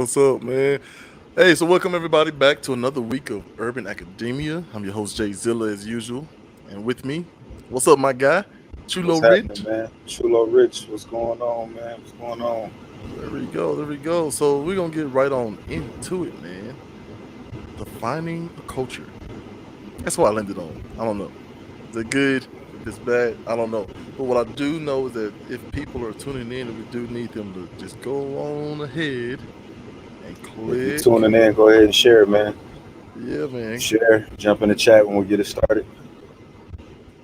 What's up, man? Hey, so welcome everybody back to another week of Urban Academia. I'm your host J-Zilla as usual, and with me, what's up, my guy, Chulo What's happening, Rich? man? Chulo Rich, what's going on, man? What's going on? There we go, there we go. So we're gonna get right on into it, man. Defining a culture. That's what I landed on. I don't know. Is it good? If it's bad, I don't know. But what I do know is that if people are tuning in, and we do need them to just go on ahead and If you're click. tuning in, go ahead and share, man. Yeah, man. Share, jump in the chat when we get it started.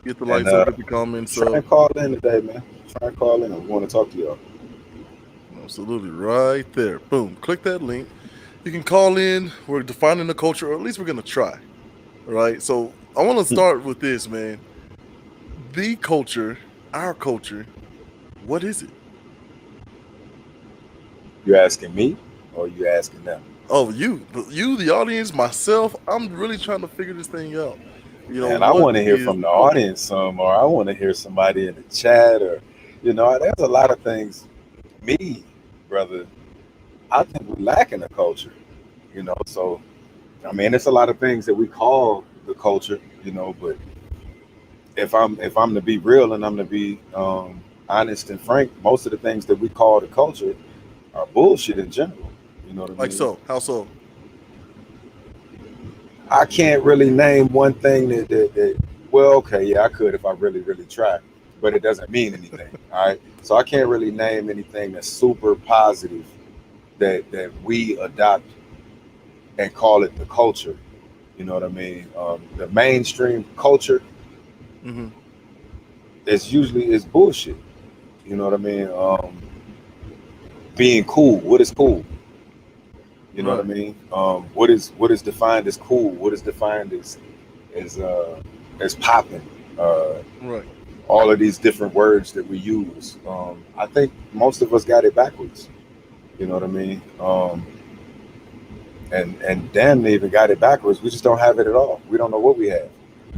Get the And lights up, get the comments try up. and call in today, man. Try and call in. We want to talk to y'all. Absolutely, right there. Boom. Click that link. You can call in. We're defining the culture, or at least we're gonna try. Right. So I want to start with this, man. The culture, our culture. What is it? You asking me or you asking them? Oh, you, the audience, myself. I'm really trying to figure this thing out. Man, I What want to hear is from the culture? audience some, or I want to hear somebody in the chat, or, there's a lot of things. Me, brother, I think we lack in the culture, so I mean, it's a lot of things that we call the culture, but if I'm to be real and I'm to be honest and frank, most of the things that we call the culture are bullshit in general. You know what I Like mean? so? How so? I can't really name one thing that well, okay, yeah, I could if I really, really tried, but it doesn't mean anything. All right. So I can't really name anything that's super positive that we adopt and call it the culture. You know what I mean? The mainstream culture Mm-hmm. is bullshit. You know what I mean? Being cool. What is cool? You know what I Right. mean? What is defined as cool? What is defined as popping? Uh, Right. all of these different words that we use. I think most of us got it backwards. You know what I mean? And damn, they even got it backwards. We just don't have it at all. We don't know what we have.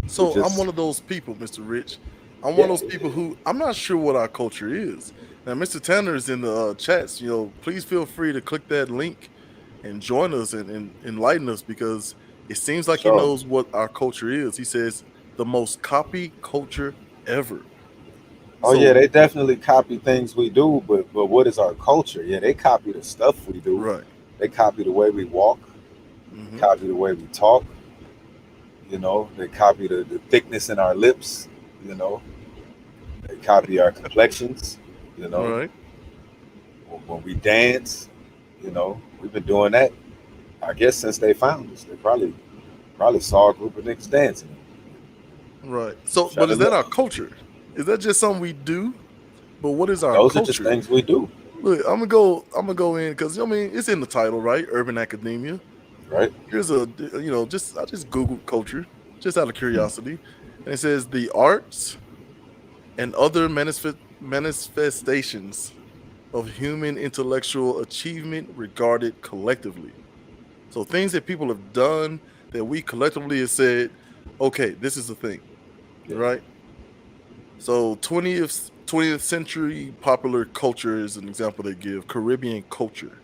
We So I'm just one of those people, Mr. Rich. I'm one yeah. of those people who I'm not sure what our culture is. Now, Mr. Tanner is in the chats. Please feel free to click that link and join us and enlighten us because it seems like he So knows what our culture is. He says the most copy culture ever. oh yeah, So they definitely copy things we do, but what is our culture? Yeah, they copy the stuff we do. right. They copy the way we walk. They Hmm. copy the way we talk. They copy the thickness in our lips. You know, they copy our complexions. You know, Right. when we dance. We've been doing that. I guess since they found us, they probably saw a group of niggas dancing. Right. So, Shut but is it that up. our culture? Is that just something we do? But what is our Those are just culture? things we do, Look, I'm gonna go. I'm gonna go in because I mean it's in the title, right? Urban academia. right? Here's just I just googled culture just out of curiosity, and it says the arts and other manifestations of human intellectual achievement regarded collectively. So things that people have done that we collectively have said, okay, this is the thing, Yeah. right? So 20th century popular culture is an example they give. Caribbean culture,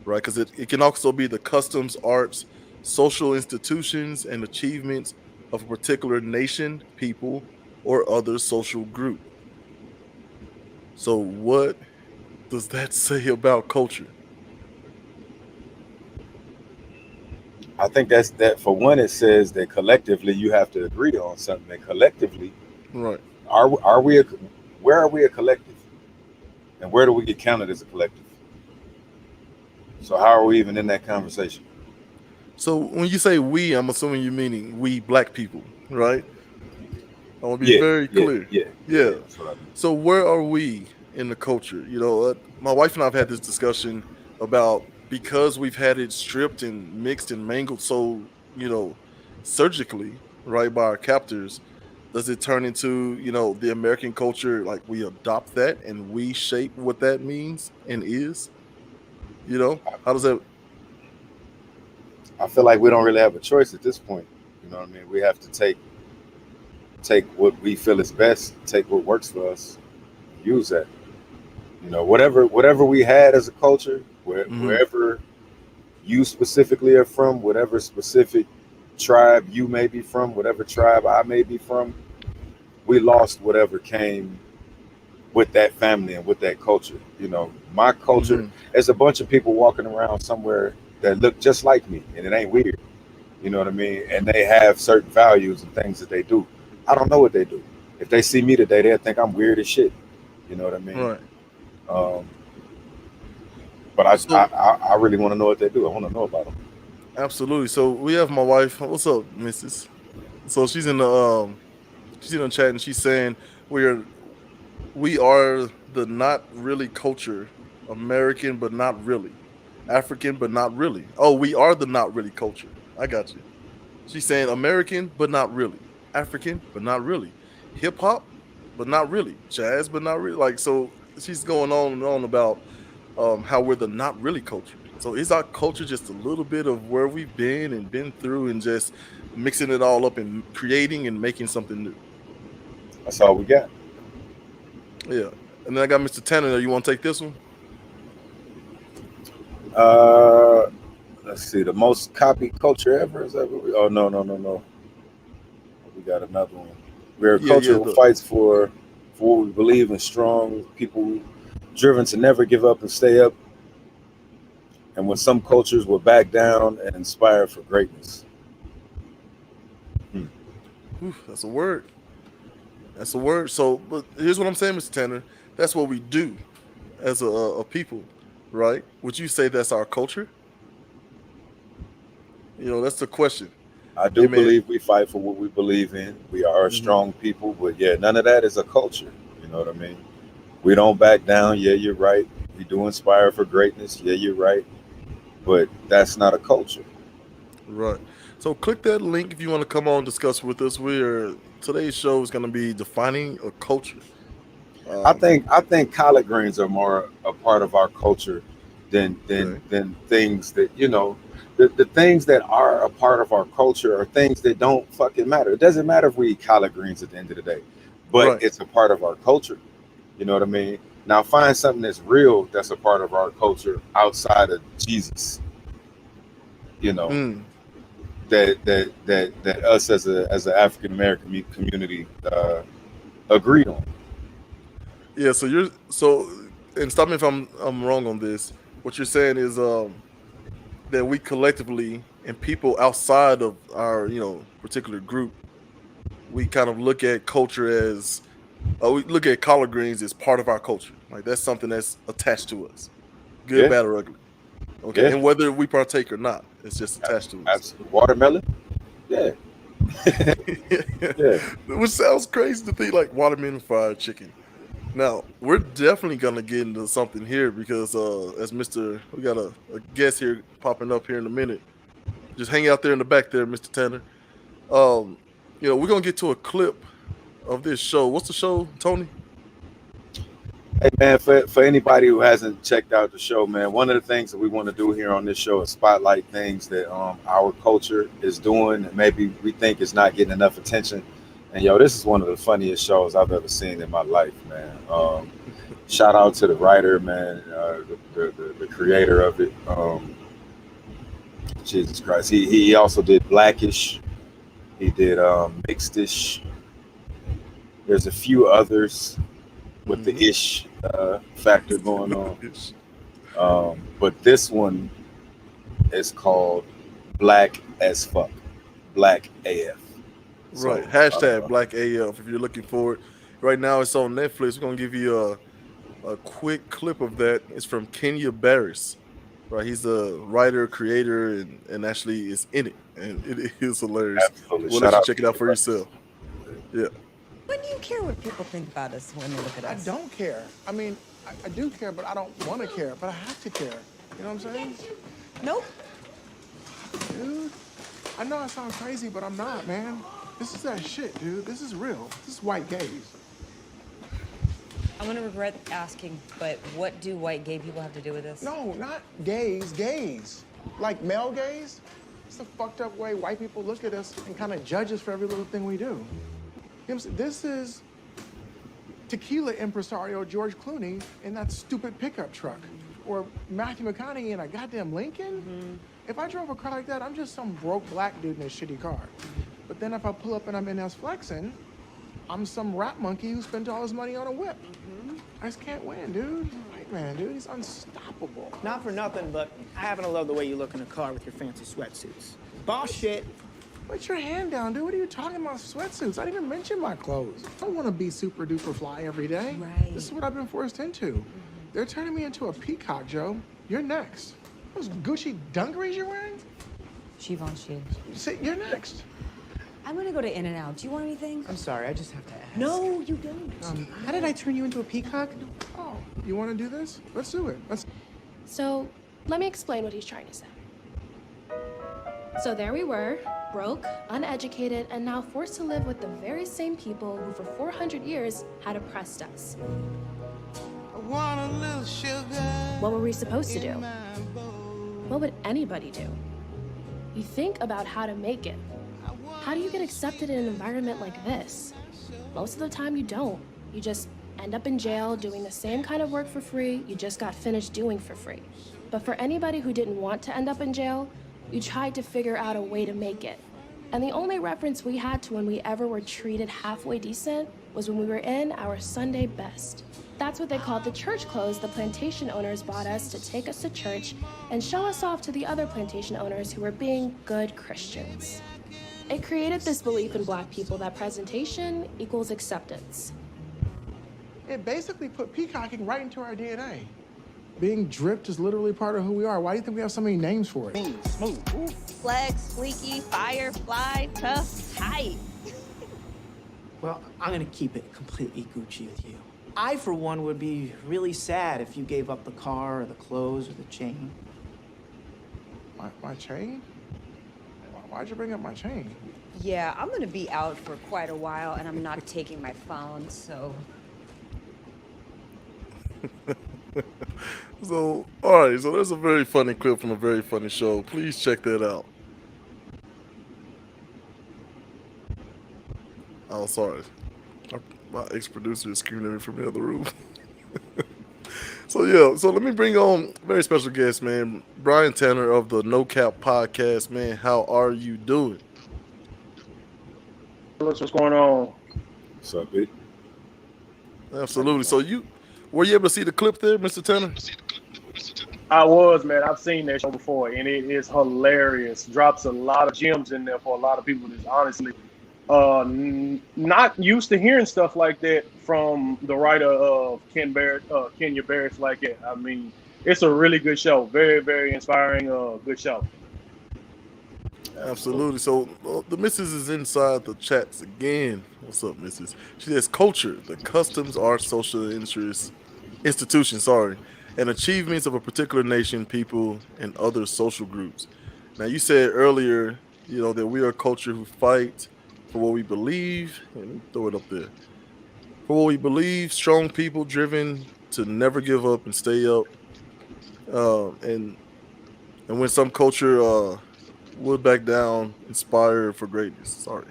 right? Because it can also be the customs, arts, social institutions, and achievements of a particular nation, people, or other social group. So, what does that say about culture? I think that's that. For one, it says that collectively you have to agree on something. And collectively, Right. are we? Where are we a collective? And where do we get counted as a collective? So how are we even in that conversation? So, when you say we, I'm assuming you meaning we black people, right? I want to be Yeah, very yeah, clear. yeah, yeah. Yeah. That's what I mean. So, where are we in the culture? My wife and I have had this discussion about because we've had it stripped and mixed and mangled so, surgically, right, by our captors, does it turn into, the American culture, like we adopt that and we shape what that means and is? How does that? I feel like we don't really have a choice at this point. You know what I mean? We have to take what we feel is best, take what works for us, use that. Whatever we had as a culture, Mhm. wherever you specifically are from, whatever specific tribe you may be from, whatever tribe I may be from, we lost whatever came with that family and with that culture. You know, my culture, Hmm. there's a bunch of people walking around somewhere that look just like me, and it ain't weird. You know what I mean? And they have certain values and things that they do. I don't know what they do. If they see me today, they'll think I'm weird as shit. You know what I mean? Right. Um, but I, So I, I really want to know what they do. I want to know about them. absolutely. So we have my wife. What's up, Mrs.? So she's in the chat and she's saying we're we are the not really culture, American but not really, African but not really. Oh, we are the not really culture. I got you. She's saying American but not really, African but not really, hip hop but not really, jazz but not really. Like so, she's going on and on about how we're the not really culture. So is our culture just a little bit of where we've been and been through and just mixing it all up and creating and making something new? That's all we got. Yeah. And then I got Mr. Tanner. You want to take this one? Uh, let's see. The most copied culture ever is that? Oh no, no, no, no. We got another one. We're a Yeah, culture yeah. who The fights for what we believe in, strong people, driven to never give up and stay up. And when some cultures will back down and inspire for greatness. Hmm. whew, that's a word. That's a word. So, but here's what I'm saying, Mr. Tanner. That's what we do as a people, right? Would you say that's our culture? That's the question. I Hey, do man. believe we fight for what we believe in. We are a Hmm. strong people, but yeah, none of that is a culture. You know what I mean? We don't back down. Yeah, you're right. We do inspire for greatness. Yeah, you're right. But that's not a culture. Right. So, click that link if you want to come on and discuss with us. We're today's show is going to be defining a culture. Um, I think collard greens are more a part of our culture than than okay. than things that the things that are a part of our culture are things that don't fucking matter. It doesn't matter if we eat collard greens at the end of the day, but Right. it's a part of our culture. You know what I mean? Now find something that's real that's a part of our culture outside of Jesus. You know Mm. that us as an African American community agreed on. Yeah. And stop me if I'm wrong on this. What you're saying is that we collectively and people outside of our particular group, we kind of look at culture as we look at collard greens as part of our culture. Like that's something that's attached to us, good, Yeah, bad, or ugly. Okay, yeah, and whether we partake or not, it's just attached to us. absolutely. Watermelon. Yeah, yeah. Which sounds crazy to think like watermelon fried chicken. Now we're definitely gonna get into something here because as Mister, we got a guest here popping up here in a minute. Just hang out there in the back there, Mister Tanner. Um, we're gonna get to a clip of this show. What's the show, Tony? Hey man, for anybody who hasn't checked out the show, man, one of the things that we want to do here on this show is spotlight things that our culture is doing and maybe we think is not getting enough attention. And yo, this is one of the funniest shows I've ever seen in my life, man. Shout out to the writer, man, the creator of it. Jesus Christ, he also did Blackish. He did Mixedish. There's a few others with the Hmm. ish factor going on. But this one is called Black as Fuck, Black AF. Right. So Hashtag Black AF if you're looking for it. Right now it's on Netflix. We're gonna give you a quick clip of that. It's from Kenya Barris. Right. He's a writer, creator, and actually is in it. And it is hilarious. absolutely, We'll shout let you out check to it out you, for brothers. yourself. Yeah. Why do you care what people think about us when they look at I us? don't care. I mean, I do care, but I don't want to care, but I have to care. You know what I'm saying? Nope. Dude, I know I sound crazy, but I'm not, man. This is that shit, dude. This is real. This is white gays. I'm gonna regret asking, but what do white gay people have to do with this? No, not gays, gays. Like male gays. It's the fucked up way white people look at us and kind of judge us for every little thing we do. You know what I'm saying? This is tequila impresario George Clooney in that stupid pickup truck. or Matthew McConaughey in a goddamn Lincoln. If I drove a car like that, I'm just some broke black dude in a shitty car. But then if I pull up and I'm in house flexing, I'm some rap monkey who spent all his money on a whip. I just can't win, dude. White man, dude, he's unstoppable. Not for nothing, but I happen to love the way you look in a car with your fancy sweatsuits. Boss shit. Put your hand down, dude. What are you talking about sweatsuits? I didn't even mention my clothes. I don't want to be super duper fly every day. Right. This is what I've been forced into. They're turning me into a peacock, Joe. You're next. Those Gucci dungarees you're wearing? Givenchy. Say, you're next. I'm gonna go to In-N-Out. Do you want anything? I'm sorry, I just have to ask. No, you don't. How did I turn you into a peacock? Oh, you want to do this? Let's do it. Let's. So, let me explain what he's trying to say. So there we were, broke, uneducated, and now forced to live with the very same people who for 400 years had oppressed us. What were we supposed to do? What would anybody do? You think about how to make it. How do you get accepted in an environment like this? Most of the time you don't. You just end up in jail doing the same kind of work for free you just got finished doing for free. But for anybody who didn't want to end up in jail, you tried to figure out a way to make it. And the only reference we had to when we ever were treated halfway decent was when we were in our Sunday best. That's what they called the church clothes the plantation owners bought us to take us to church and show us off to the other plantation owners who were being good Christians. It created this belief in black people that presentation equals acceptance. It basically put peacocking right into our DNA. Being dripped is literally part of who we are. Why do you think we have so many names for it? Smooth. Flex, fleeky, fire, fly, tough, tight. Well, I'm gonna keep it completely Gucci with you. I, for one, would be really sad if you gave up the car or the clothes or the chain. My chain? Why'd you bring up my chain? Yeah, I'm gonna be out for quite a while, and I'm not taking my phone, so. So, all right, so there's a very funny clip from a very funny show. Please check that out. Oh, sorry. My ex-producer is screaming at me from the other room. So, yeah, so let me bring on a very special guest, man. Brian Tanner of the No Cap Podcast, man. How are you doing? What's going on? What's up, B? Absolutely. So, were you able to see the clip there, Mr. Tanner? I was, man. I've seen that show before, and it is hilarious. Drops a lot of gems in there for a lot of people that's honestly not used to hearing stuff like that from the writer of Kenya Barris like that. I mean, it's a really good show. Very, very inspiring, good show. Absolutely. So the missus is inside the chats again. What's up, missus? She says, culture, the customs, art, social institutions, and achievements of a particular nation, people, and other social groups. Now, you said earlier, that we are a culture who fight for what we believe. Let me throw it up there. For what we believe, strong people driven to never give up and stay up. And when some culture would back down, inspire for greatness. Sorry.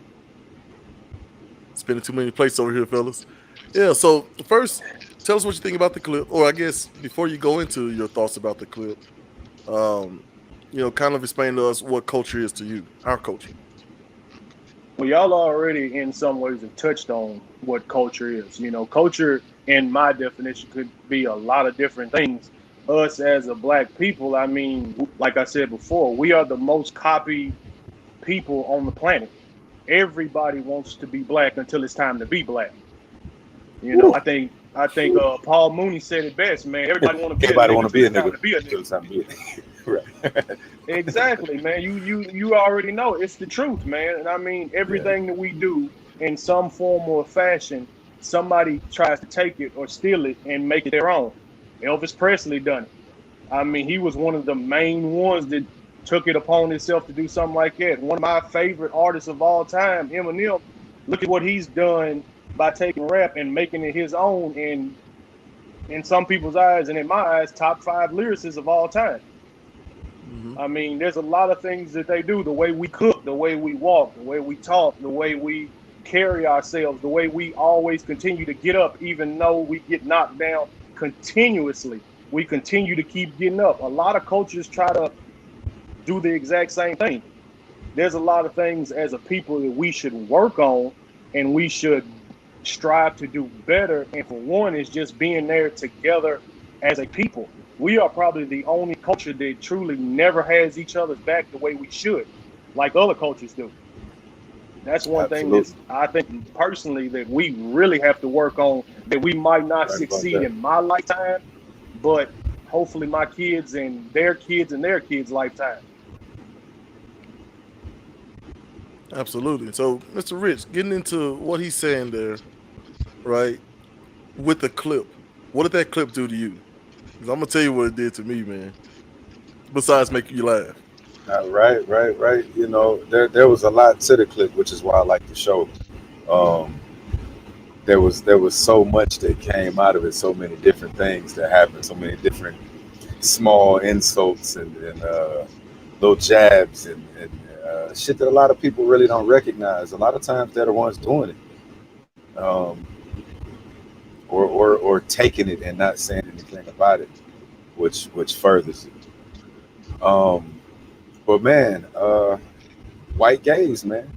Spending too many plates over here, fellas. Yeah, so first, tell us what you think about the clip. Or I guess before you go into your thoughts about the clip, kind of explain to us what culture is to you, our culture. Well, y'all already in some ways have touched on what culture is. Culture, in my definition, could be a lot of different things. Us as a black people, I mean, like I said before, we are the most copied people on the planet. Everybody wants to be black until it's time to be black. I think Paul Mooney said it best, man. Everybody want to be a nigga. Right. Exactly, man. You already know it's the truth, man. And I mean, everything that we do in some form or fashion, somebody tries to take it or steal it and make it their own. Elvis Presley done it. I mean, he was one of the main ones that took it upon himself to do something like that. One of my favorite artists of all time, Eminem, look at what he's done by taking rap and making it his own, and in some people's eyes and in my eyes, top 5 lyricists of all time. Mm-hmm. I mean, there's a lot of things that they do, the way we cook, the way we walk, the way we talk, the way we carry ourselves, the way we always continue to get up even though we get knocked down continuously. we continue to keep getting up. A lot of cultures try to do the exact same thing. There's a lot of things as a people that we should work on and we should strive to do better. And for one, is just being there together as a people. We are probably the only culture that truly never has each other's back the way we should, like other cultures do. That's one thing that Absolutely. I think personally that we really have to work on, that we might not Right about succeed that. in my lifetime, but hopefully my kids and their kids' lifetime. Absolutely. So, Mr. Rich, getting into what he's saying there, right? With the clip, what did that clip do to you? 'Cause I'm gonna tell you what it did to me, man. Besides making you laugh. Right. You know, there was a lot to the clip, which is why I like the show. Um, there was so much that came out of it, so many different things that happened, so many different small insults and little jabs and shit that a lot of people really don't recognize. A lot of times they're the ones doing it, or taking it and not saying anything about it, which furthers it. But man, white gaze, man.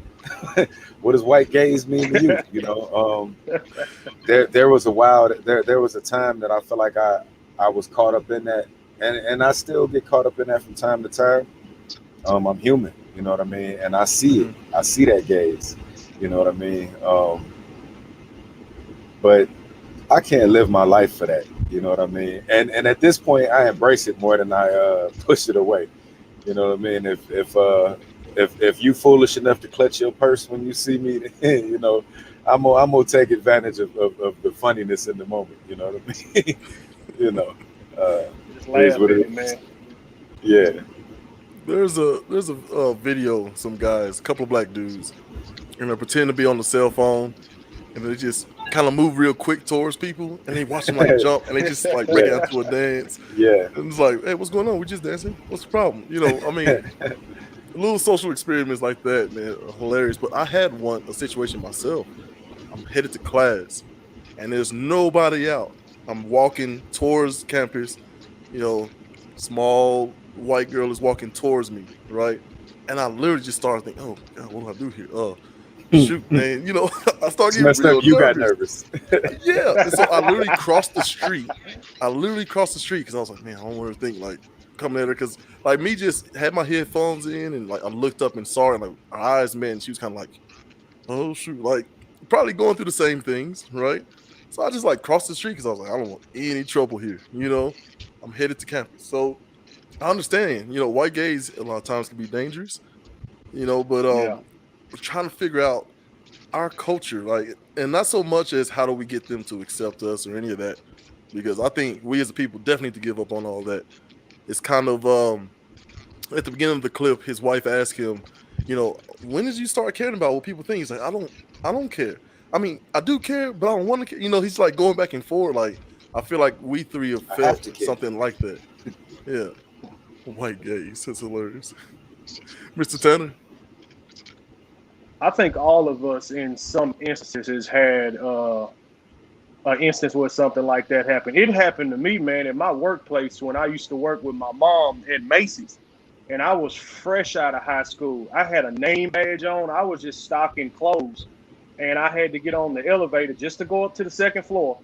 What does white gaze mean to you? You know, there was a while there was a time that I feel like I was caught up in that, and I still get caught up in that from time to time. I'm human, you know what I mean, and I see it. Mhm. I see that gaze, you know what I mean. But I can't live my life for that, you know what I mean. And at this point, I embrace it more than I push it away. You know what I mean? If you foolish enough to clutch your purse when you see me, you know, I'm gonna take advantage of the funniness in the moment. You know what I mean? You know, uh, Just it is laugh what at it it, is. man. Yeah. There's a video, some guys, a couple of black dudes, and they pretend to be on the cell phone, and they just kind of move real quick towards people, and they watch them like jump, and they just like break Yeah. out into a dance, Yeah. and it's like, hey, what's going on? We just dancing. What's the problem? You know, I mean, little social experiments like that, man, are hilarious. But I had a situation myself. I'm headed to class, and there's nobody out. I'm walking towards campus. You know, small white girl is walking towards me, right? And I literally just started thinking, oh God, what do I do here? Shoot, man. You know, I start It's getting messed up. real You got nervous. nervous. Yeah. And so I literally crossed the street. I literally crossed the street because I was like, man, I don't want to think like coming at her because like me just had my headphones in and like I looked up and saw her and like our eyes met and she was kind of like, oh shoot, like probably going through the same things, right? So I just like crossed the street because I was like, I don't want any trouble here, you know. I'm headed to campus. So I understand, you know, white gays a lot of times can be dangerous, you know, but Yeah, we're trying to figure out our culture, like, and not so much as how do we get them to accept us or any of that, because I think we as a people definitely need to give up on all that. It's kind of at the beginning of the clip, his wife asked him, you know, when did you start caring about what people think? He's like, I don't care. I mean, I do care, but I don't want to care. You know, he's like going back and forth. Like, I feel like we three have I have felt to care. something like that. Yeah, white gays. That's hilarious, Mr. Tanner. I think all of us in some instances had an instance where something like that happened. It happened to me, man, in my workplace when I used to work with my mom at Macy's, and I was fresh out of high school. I had a name badge on. I was just stocking clothes, and I had to get on the elevator just to go up to the second floor.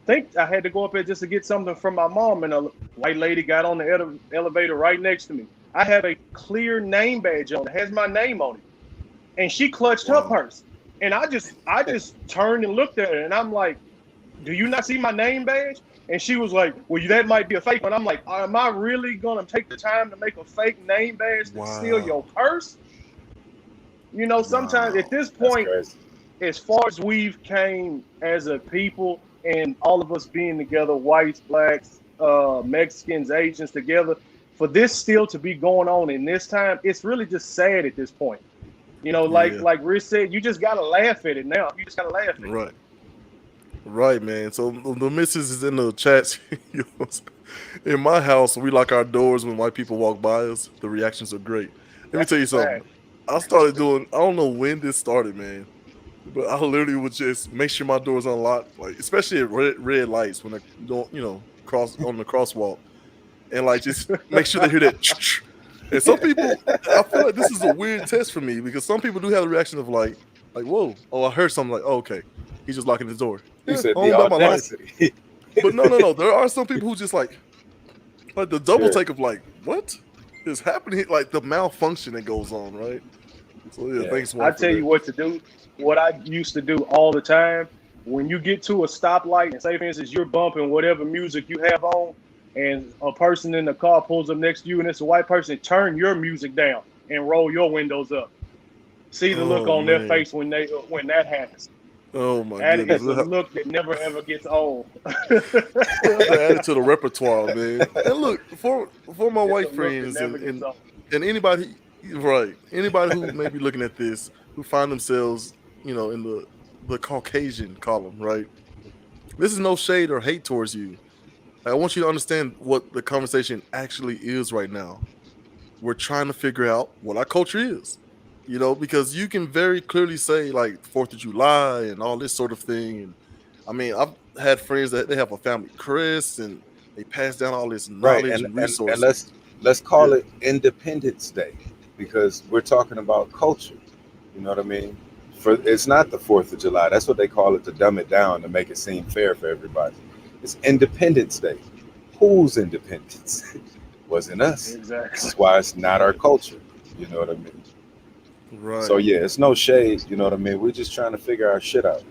Think I had to go up there just to get something from my mom, and a white lady got on the elevator right next to me. I have a clear name badge on. It has my name on it, and she clutched her Wow. purse, and I just turned and looked at her, and I'm like, do you not see my name badge? And she was like, well, that might be a fake one. I'm like, am I really going to take the time to make a fake name badge to steal Wow. your purse? You know, sometimes at Wow. this That's point, crazy. as far as we've came as a people and all of us being together, whites, blacks, Mexicans, Asians together, for this still to be going on in this time, it's really just sad at this point. You know, like Yeah. like Rich said, you just gotta laugh at it now. You just gotta laugh at it. Right. Right, man. So the missus is in the chats. In my house, we lock our doors when white people walk by us. The reactions are great. Let me That's tell a you something. fact. I started doing. I don't know when this started, man, but I literally would just make sure my door's unlocked, like especially at red lights when I don't, you know, on the crosswalk, and like just make sure they hear that. And some people, I feel like this is a weird test for me because some people do have the reaction of like whoa, oh I heard something like oh, okay, he's just locking his door. You Yeah, said the home about my life. audacity. But no. There are some people who just like the double Sure. take of like what is happening, like the malfunction that goes on, right? So yeah, Yeah. thanks, I White, for tell you that. what to do. What I used to do all the time when you get to a stoplight, and say for instance you're bumping whatever music you have on, and a person in the car pulls up next to you, and it's a white person, turn your music down and roll your windows up. See the look Oh on their man. face when that happens. Oh my That goodness. is a look that never ever gets old. We'll have to add it to the repertoire, man. And look, for my It's a white look that friends never gets old. and anybody, right, anybody who may be looking at this who find themselves, in the Caucasian column, right? This is no shade or hate towards you. I want you to understand what the conversation actually is right now. We're trying to figure out what our culture is. Because you can very clearly say like 4th of July and all this sort of thing. And I mean, I've had friends that they have a family crest and they pass down all this Right. knowledge and And resources. let's call Yeah. it Independence Day because we're talking about culture. You know what I mean? For it's not the 4th of July. That's what they call it to dumb it down to make it seem fair for everybody. It's Independence Day. Whose independence? Wasn't us. Exactly. This is why it's not our culture. You know what I mean? So Right. yeah, it's no shade. You know what I mean? We're just trying to figure our shit out.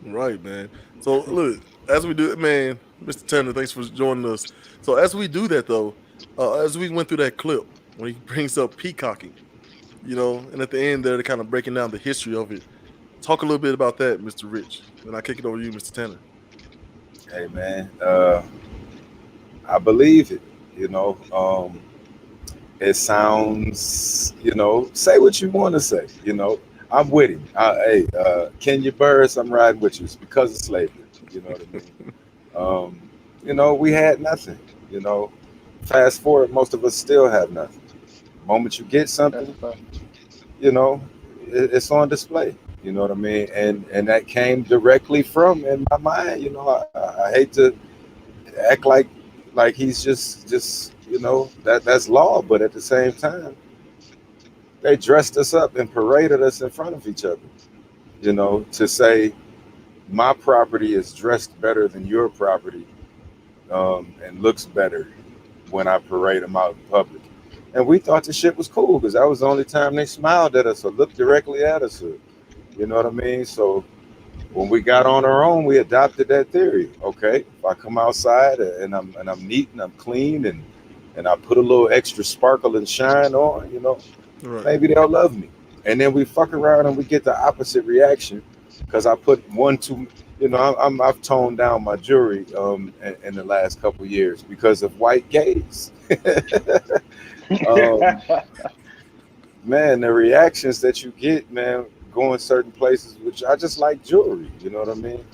Right, man. So look, as we do it, man, Mr. Tanner, thanks for joining us. So as we do that though, as we went through that clip when he brings up peacocking, and at the end there, they're kind of breaking down the history of it. Talk a little bit about that, Mr. Rich. And I kick it over to you, Mr. Tanner. Hey man, I believe it. You know, it sounds. Say what you want to say. I'm with him. Kenya Burris, I'm riding with you. It's because of slavery. You know what I mean? We had nothing. You know, fast forward, most of us still have nothing. The moment you get That's a something, fact. it's on display. You know what I mean? And that came directly from in my mind. I hate to act like he's just that's law, but at the same time, they dressed us up and paraded us in front of each other. To say my property is dressed better than your property and looks better when I parade them out in public. And we thought the shit was cool because that was the only time they smiled at us or looked directly at us. You know what I mean? So when we got on our own, we adopted that theory. Okay, if I come outside and I'm neat and I'm clean and I put a little extra sparkle and shine on, Right. maybe they'll love me. And then we fuck around and we get the opposite reaction because I put one too. I've toned down my jewelry in the last couple years because of white gaze. um, Man, the reactions that you get, man, going certain places, which I just like jewelry. You know what I mean?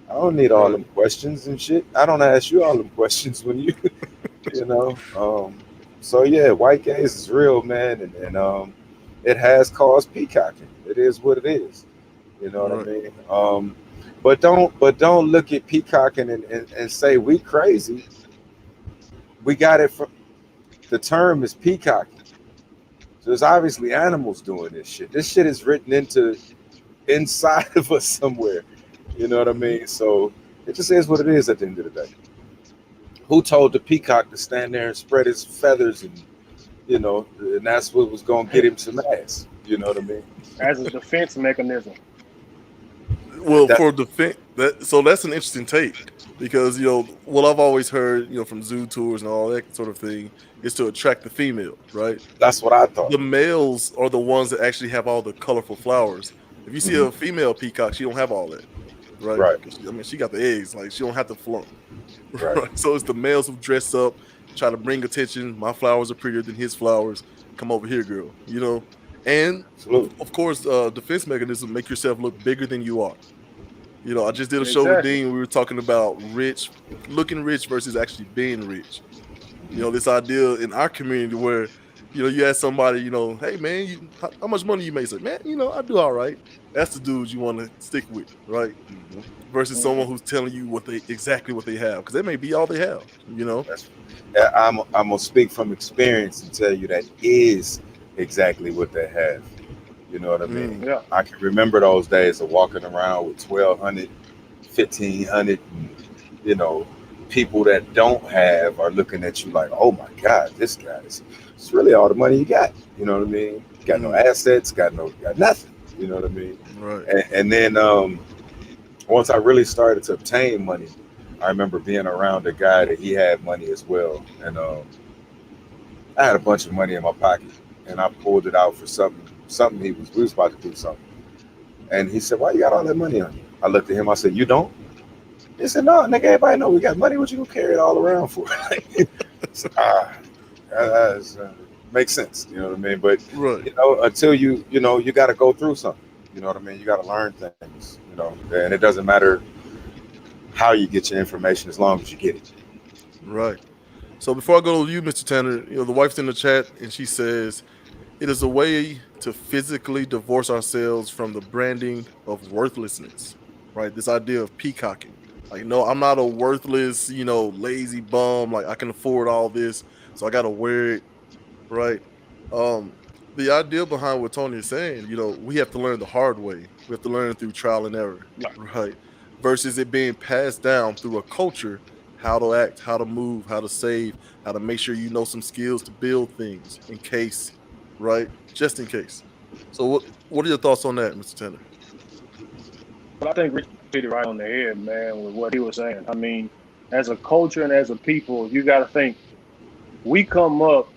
I don't need all Right. them questions and shit. I don't ask you all them questions when you, you know. So yeah, white gaze is real, man, and it has caused peacocking. It is what it is. You know what I Right. mean? But don't look at peacocking and say we crazy. We got it from the term is peacocking. So there's obviously animals doing this shit. This shit is written into inside of us somewhere. You know what I mean? So it just is what it is at the end of the day. Who told the peacock to stand there and spread his feathers and that's what was gonna get him some ass. You know what I mean? As a defense mechanism. Well, That for defense, so that's an interesting take because what I've always heard from zoo tours and all that sort of thing is to attract the female, right? that's what I thought. The males are the ones that actually have all the colorful flowers. If you see Hmm. a female peacock, she don't have all that, right? Right, 'Cause she got the eggs, like she don't have to flunk, right. right? So it's the males who dress up, try to bring attention. My flowers are prettier than his flowers. Come over here, girl. And Absolutely. of course, defense mechanism: make yourself look bigger than you are. I just did a show with Exactly. Dean. We were talking about looking rich versus actually being rich. This idea in our community where You ask somebody, hey man, how much money you make? Say, man, I do all right. That's the dude you want to stick with, right? Mhm. Versus Mhm. someone who's telling you exactly what they have, because that may be all they have. That's, I'm gonna speak from experience and tell you that is exactly what they have. You know what I mean? Mm, Yeah. I can remember those days of walking around with 1,200, 1,500, and, you know, people that don't have are looking at you like, oh my God, this guy is, it's really all the money you got. You know what I mean? Got no mm, assets, got nothing. You know what I mean? right. And then once I really started to obtain money, I remember being around a guy that he had money as well, and I had a bunch of money in my pocket, and I pulled it out for something we was about to do something, and he said, "Why you got all that money on you?" I looked at him. I said, "You don't?" He said, "No, nigga. Everybody know we got money. What you gonna carry it all around for?" I said, that makes sense. You know what I mean? But Right. until you got to go through something. You know what I mean? You got to learn things. And it doesn't matter how you get your information as long as you get it. Right. So before I go to you, Mr. Tanner, the wife's in the chat and she says it is a way to physically divorce ourselves from the branding of worthlessness. Right. This idea of peacocking. Like, no, I'm not a worthless, lazy bum. Like, I can afford all this, so I gotta wear it. Right. Um, the idea behind what Tony is saying, we have to learn the hard way. We have to learn through trial and error, Yeah. right? Versus it being passed down through a culture, how to act, how to move, how to save, how to make sure you know some skills to build things in case, right? Just in case. So what are your thoughts on that, Mr. Tanner? But I think Rich hit it right on the head, man, with what he was saying. I mean, as a culture and as a people, you got to think we come up.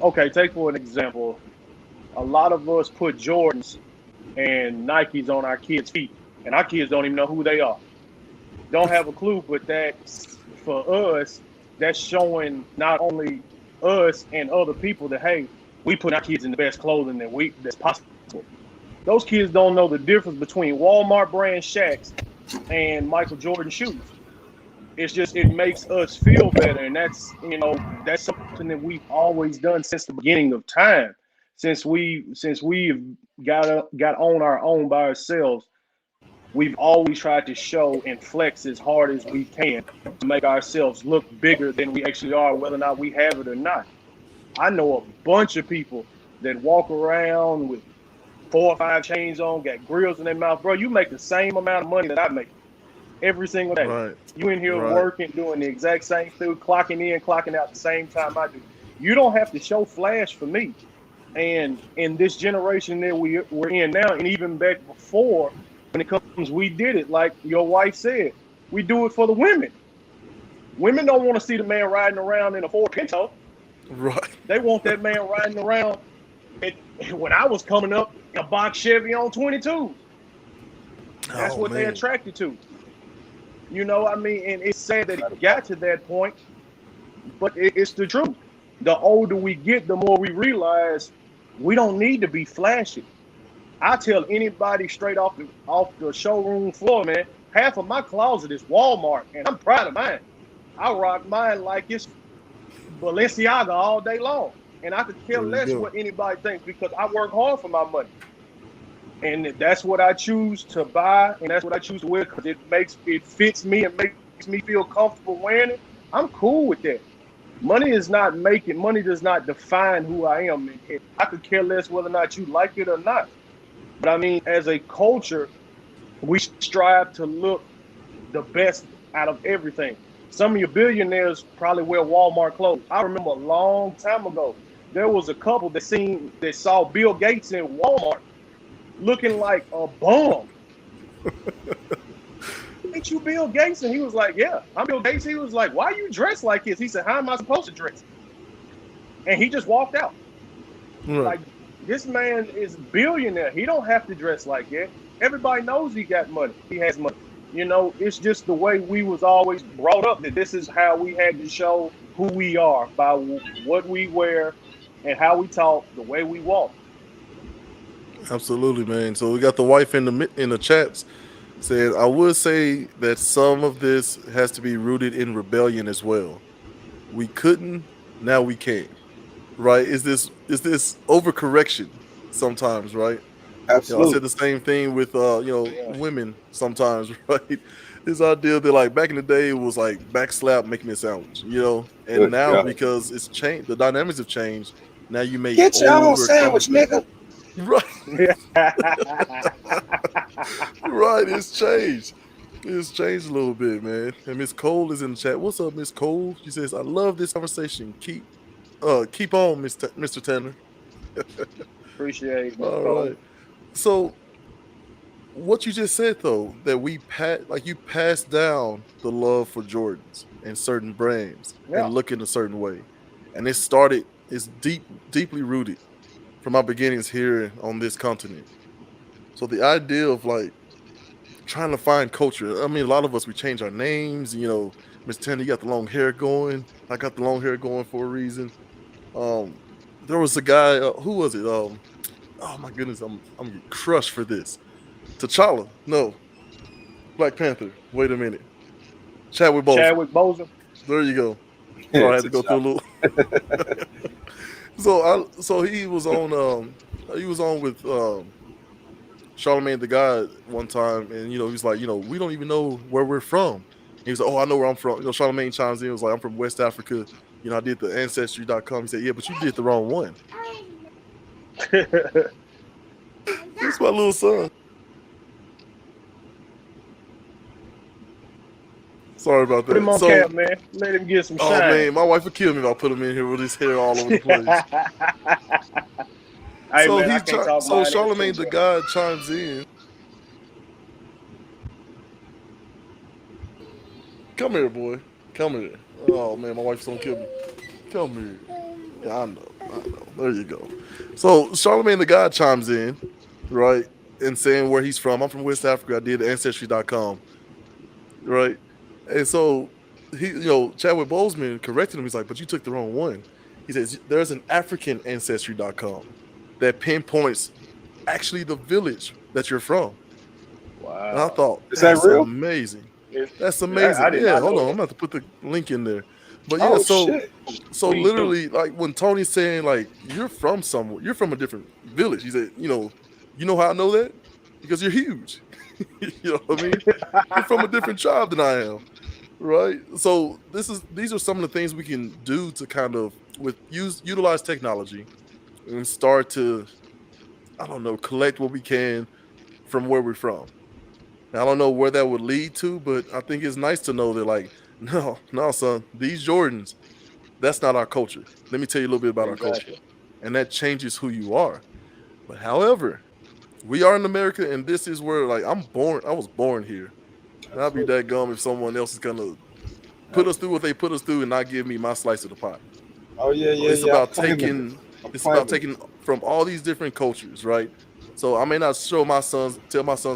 Okay, take for an example. A lot of us put Jordans and Nikes on our kids' feet, and our kids don't even know who they are. Don't have a clue, but that's for us. That's showing not only us and other people that hey, we put our kids in the best clothing that's possible. Those kids don't know the difference between Walmart brand Shacks and Michael Jordan shoes. It's just it makes us feel better, and that's something that we've always done since the beginning of time. Since we've got on our own by ourselves, we've always tried to show and flex as hard as we can to make ourselves look bigger than we actually are, whether or not we have it or not. I know a bunch of people that walk around with 4 or 5 chains on, got grills in their mouth, bro. You make the same amount of money that I make every single day. Right. You in here Right. working, doing the exact same thing, clocking in, clocking out the same time I do. You don't have to show flash for me. And in this generation that we're in now, and even back before, when it comes, we did it like your wife said. We do it for the women. Women don't want to see the man riding around in a Ford Pinto. Right. They want that man riding around. It, when I was coming up, a box Chevy on 22s. That's Oh what they man. attracted to. I mean, and it's sad that it got to that point, but it's the truth. The older we get, the more we realize we don't need to be flashy. I tell anybody straight off the showroom floor, man, half of my closet is Walmart, and I'm proud of mine. I rock mine like it's Balenciaga all day long, and I could care There you less go. what anybody thinks because I work hard for my money, and that's what I choose to buy, and that's what I choose to wear because it fits me and makes me feel comfortable wearing it. I'm cool with that. Money does not define who I am. And I could care less whether or not you like it or not. But I mean, as a culture, we strive to look the best out of everything. Some of your billionaires probably wear Walmart clothes. I remember a long time ago, there was a couple that saw Bill Gates in Walmart looking like a bum. Ain't you Bill Gates? And he was like, yeah, I'm Bill Gates. He was like, why are you dressed like this? He said, how am I supposed to dress? And he just walked out. Right. Like, this man is billionaire. He don't have to dress like that. Everybody knows he got money. He has money. It's just the way we was always brought up that this is how we had to show who we are by what we wear and how we talk, the way we walk. Absolutely, man. So we got the wife in the chats said, I would say that some of this has to be rooted in rebellion as well. We couldn't, now we can. right? Is this overcorrection sometimes, right? I said Absolutely. the same thing with Yeah. women sometimes, right? This idea that like back in the day it was like backslap, make me a sandwich, and Good now God. because it's changed, the dynamics have changed. Now you may Get your own sandwich, overcompensate, nigga. right? Yeah. Right, it's changed. It's changed a little bit, man. And Miss Cole is in the chat. What's up, Miss Cole? She says, "I love this conversation. Keep on, Mr. Tanner." Appreciate it, Miss All Cole. right. So what you just said though, that you passed down the love for Jordans and certain brands Yeah. and look in a certain way, and it's deeply rooted from our beginnings here on this continent. So the idea of like trying to find culture. I mean, a lot of us we change our names. Miss Tanner, you got the long hair going. I got the long hair going for a reason. Um, there was a guy. Who was it? Oh my goodness, I'm getting crushed for this. T'Challa. No, Black Panther. Wait a minute. Chadwick Boseman. Chadwick Boseman. There you go. Sorry, I had It's to a go through a chop. little. So he was on with Charlemagne the God one time, and he was like, we don't even know where we're from. He was like, oh, I know where I'm from. Charlemagne chimes in, was like, I'm from West Africa. I did the ancestry.com. He said, yeah, but you did the wrong one. That's my little son. Sorry about Put him that. on So, cap, man. Let him get some oh shine. man, my wife would kill me if I put him in here with his hair all over the place. Hey man, I can't talk So mine in too, Charlemagne the bro. God chimes in. Come here, boy. Come here. Oh man, my wife's gonna kill me. Come here. Yeah, I know. There you go. So Charlemagne the God chimes in, right, and saying where he's from. I'm from West Africa. I did ancestry.com, right? And so Chadwick Boseman corrected him. He's like, but you took the wrong one. He says there's an African ancestry.com that pinpoints actually the village that you're from. And I Wow. thought, Is that that's real? amazing. It's, That's I amazing. did Yeah, not hold know on. I'm that. gonna have to put the link in there. But yeah, Oh so shit. Please do. literally, like when Tony's saying like you're from somewhere, you're from a different village. He said, you know how I know that? Because you're huge. You know what I mean? You're from a different tribe than I am. Right. So these are some of the things we can do to kind of utilize technology and start to, I don't know, collect what we can from where we're from. Now, I don't know where that would lead to, but I think it's nice to know that, like, no, son, these Jordans, that's not our culture. Let me tell you a little bit about our culture. Exactly. And that changes who you are. But however, we are in America, and this is where, like, I was born here. And I'd be Absolutely. that gum if someone else is going to put us through Absolutely. what they put us through and not give me my slice of the pie. Oh yeah, So yeah, yeah. I'm claiming it. I'm it's about claiming it. taking from all these different cultures, right? So I may not tell my sons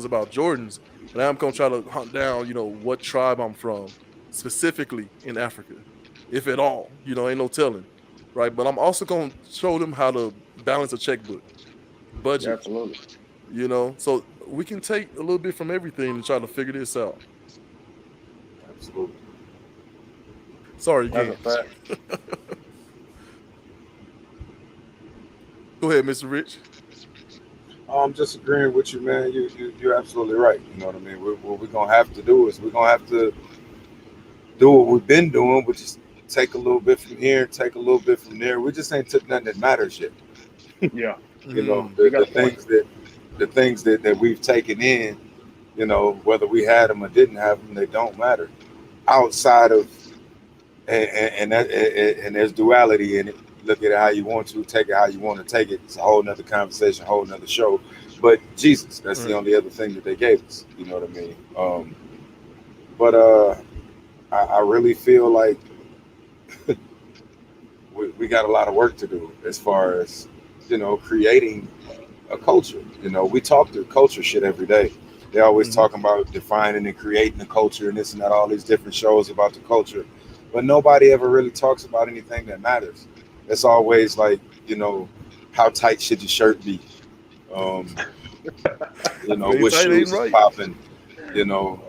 about Jordans, but I'm gonna try to hunt down, what tribe I'm from, specifically in Africa, if at all. Ain't no telling, right? But I'm also gonna show them how to balance a checkbook, budget, Absolutely. So we can take a little bit from everything and try to figure this out. Absolutely. Sorry That's a again. fact. Go ahead, Mr. Rich. I'm just agreeing with you, man. You're absolutely right. You know what I mean? What we're gonna have to do is we're gonna have to do what we've been doing, which is take a little bit from here, take a little bit from there. We just ain't took nothing that matters yet. Yeah. You know, Mm, You the got a point. things that we've taken in, whether we had them or didn't have them, they don't matter. Outside of and there's duality in it. Look at it how you want to, take it how you want to take it. It's a whole nother conversation, a whole nother show. But Jesus, that's the right. only other thing that they gave us. You know what I mean? But I really feel like we got a lot of work to do as far as creating a culture. We talk to culture shit every day. They always Hmm. talking about defining and creating the culture and this and that, all these different shows about the culture, but nobody ever really talks about anything that matters. It's always like, how tight should your shirt be? Um, If it ain't what tight, it ain't shoes is right. popping? You know,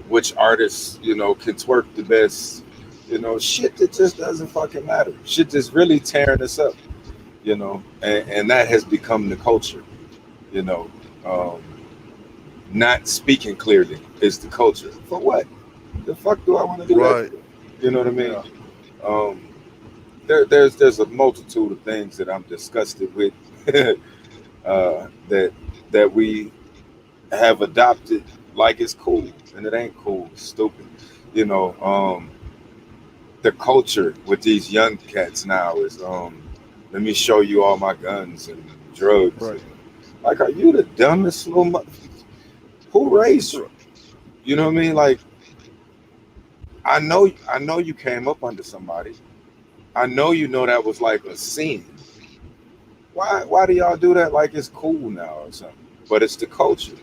which artists, can twerk the best? You know, shit that just doesn't fucking matter. Shit that's really tearing us up. You know, and that has become the culture. You know, um, not speaking clearly is the culture. For what? The fuck do I want to do that Right. for? You know what I mean? Yeah. Um, there's a multitude of things that I'm disgusted with that we have adopted like it's cool, and it ain't cool. It's stupid. You know, the culture with these young cats now is let me show you all my guns and drugs. Right. And, like, are you the dumbest little who raised you? You know what I mean? Like, I know you came up under somebody. I know you know that was like a sin. Why do y'all do that like it's cool now or something? But it's the culture.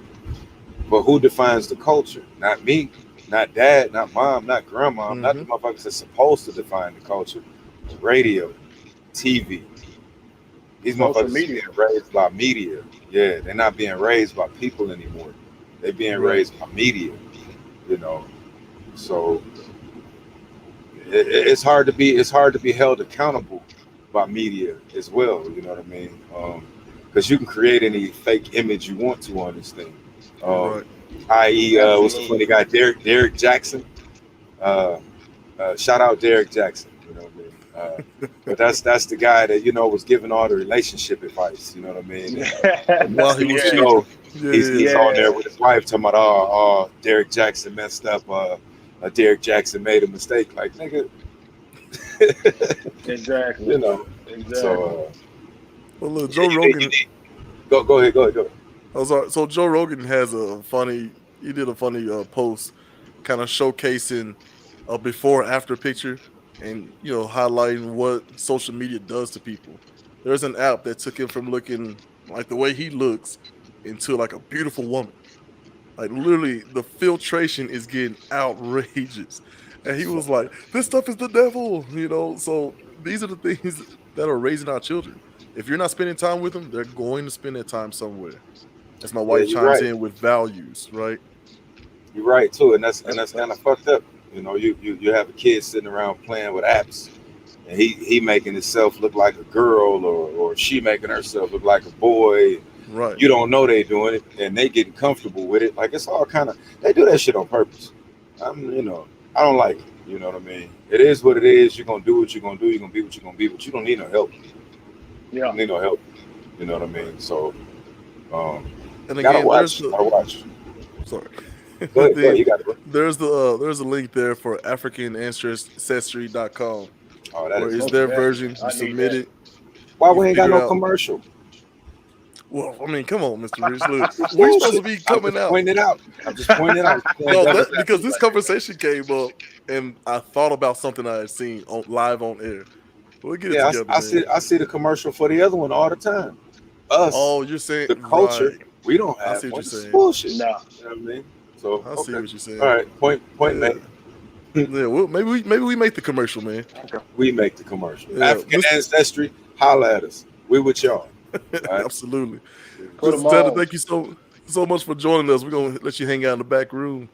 But who defines the culture? Not me, not dad, not mom, not grandma, not Mm-hmm. the motherfuckers that's supposed to define the culture. Radio, TV. These Social motherfuckers are media. being raised by media. Yeah, they're not being raised by people anymore. They're being Right. raised by media, you know. So it's hard to be held accountable by media as well. You know what I mean? Because you can create any fake image you want to on this thing. Um, Right. i.e., what's the funny Absolutely. guy, Derek Jackson? Uh, shout out Derek Jackson. You know what I mean? But that's the guy that was giving all the relationship advice. You know what I mean? And While next he thing was you Yeah. cheating. know, Yeah, he's yeah. he's on there Yeah. with his wife talking about, Derek Jackson messed up. Derek Jackson made a mistake. Like, nigga, Exactly. you know. Exactly. So Well, look, yeah, Joe you Rogan. need go ahead. I was sorry. So Joe Rogan has a funny. He did a funny post, kind of showcasing a before after picture, and highlighting what social media does to people. There's an app that took him from looking like the way he looks into like a beautiful woman. Like literally, the filtration is getting outrageous, and he was like, "This stuff is the devil," So these are the things that are raising our children. If you're not spending time with them, they're going to spend their time somewhere. As my Yeah, wife you're chimes right. in with values, right? You're right too, and that's kind of That's fucked up. You have a kid sitting around playing with apps, and he making himself look like a girl, or she making herself look like a boy. Right. You don't know they doing it, and they getting comfortable with it. Like, it's all kind of, they do that shit on purpose. I don't like it. You know what I mean? It is what it is. You're gonna do what you're gonna do. You're gonna be what you're gonna be, but you don't need no help. You yeah. don't need no help. You know what I mean? So, um, And gotta again, there's watch. the Gotta watch. sorry. Go ahead. Go ahead. Then You got it, bro. there's a link there for africanancestry.com Oh, that where is is dope. Most their definitely. version. You I need submit that. it, Why you we ain't got figure no out. commercial? Well, I mean, come on, Mr. Rich. Look, That's we're supposed to bullshit. be I'm coming just out. pointing it out. I'm just pointing it out. Playing No, devil's that because advocate this right there. conversation came up and I thought about something I had seen on live on air. We'll get it Yeah, together, I see. man. I see the commercial for the other one all the time. Us, Oh, you're saying the culture, right. we don't I have see what you're one. This is saying. bullshit. Nah. You know what I mean? So, I see okay, what you're all saying. right. Point Yeah. made. Yeah, well, maybe we make the commercial, man. Okay. We make the commercial. Yeah, African ancestry, holla at us. We with y'all. All right. absolutely. We with Put y'all. them Mr. Tanner, on. thank you so much for joining us. We're gonna let you hang out in the back room.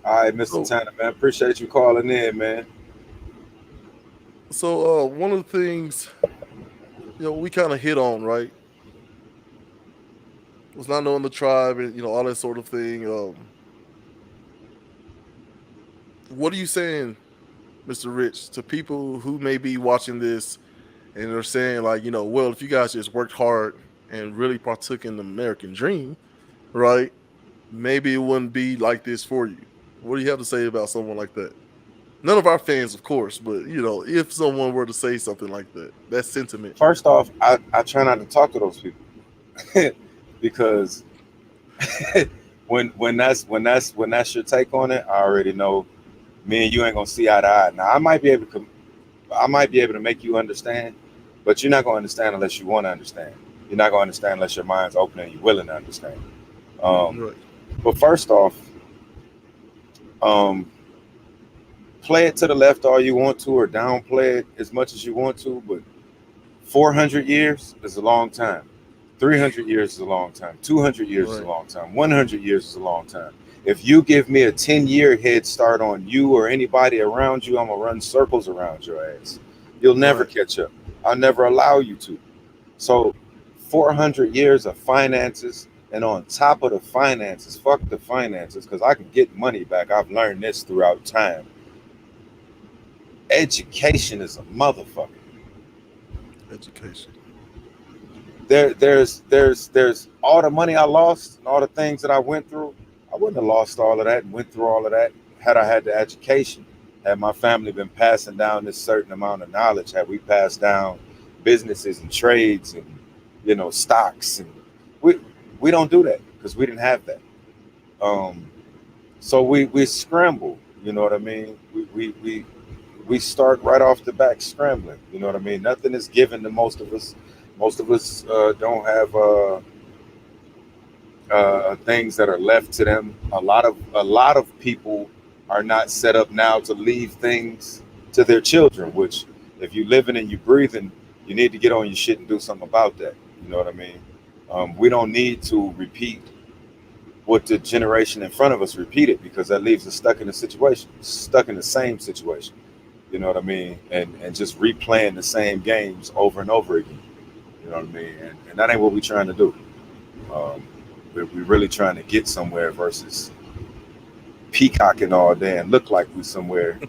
All right, Mr. So Tanner, man. Appreciate you calling in, man. one of the things we kind of hit on, right, was not knowing the tribe and all that sort of thing. What are you saying, Mr. Rich, to people who may be watching this and they're saying like, well, if you guys just worked hard and really partook in the American dream, right, maybe it wouldn't be like this for you. What do you have to say about someone like that? None of our fans, of course, but if someone were to say something like that sentiment. First off, I try not to talk to those people because when that's your take on it, I already know me and you ain't gonna see eye to eye. Now, I might be able to make you understand, but you're not gonna understand unless you want to understand. You're not gonna understand unless your mind's open and you're willing to understand. Um, Right. but first off, um, play it to the left all you want to, or downplay it as much as you want to, but 400 years is a long time. 300 years is a long time. 200 years is a Right. long time. 100 years is a long time. If you give me a 10-year head start on you or anybody around you, I'm gonna run circles around your ass. You'll never Right. catch up. I'll never allow you to. So 400 years of finances, and on top of the finances, fuck the finances, because I can get money back. I've learned this throughout time. Education is a motherfucker. Education. There's all the money I lost and all the things that I went through. I wouldn't have lost all of that and went through all of that had I had the education. Had my family been passing down this certain amount of knowledge, had we passed down businesses and trades and stocks, and we don't do that because we didn't have that. So we scramble. You know what I mean? We start right off the back scrambling. You know what I mean? Nothing is given to most of us. Most of us don't have things that are left to them. A lot of people are not set up now to leave things to their children. Which, if you living and you breathing, you need to get on your shit and do something about that. You know what I mean? We don't need to repeat what the generation in front of us repeated, because that leaves us stuck in a situation, stuck in the same situation. You know what I mean? And just replaying the same games over and over again. You know what I mean? And that ain't what we're trying to do. Um, we're really trying to get somewhere versus peacocking all day and look like we somewhere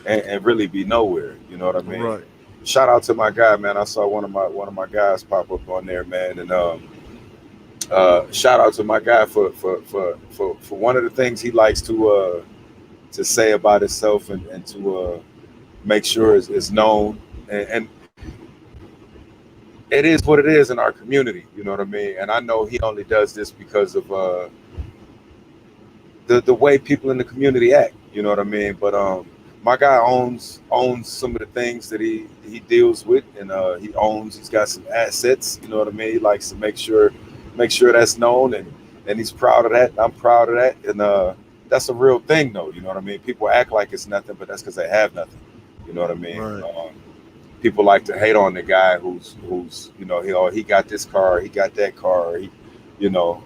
and really be nowhere. You know what I mean? Right. Shout out to my guy, man. I saw one of my guys pop up on there, man, and shout out to my guy for one of the things he likes to say about himself and to make sure is known, and it is what it is in our community. You know what I mean? And I know he only does this because of the way people in the community act. You know what I mean? But my guy owns some of the things that he deals with, and he's got some assets. You know what I mean? He likes to make sure that's known, and he's proud of that. And I'm proud of that, and that's a real thing, though. You know what I mean? People act like it's nothing, but that's because they have nothing. You know what I mean? Right. People like to hate on the guy who's he got this car, he got that car. You know,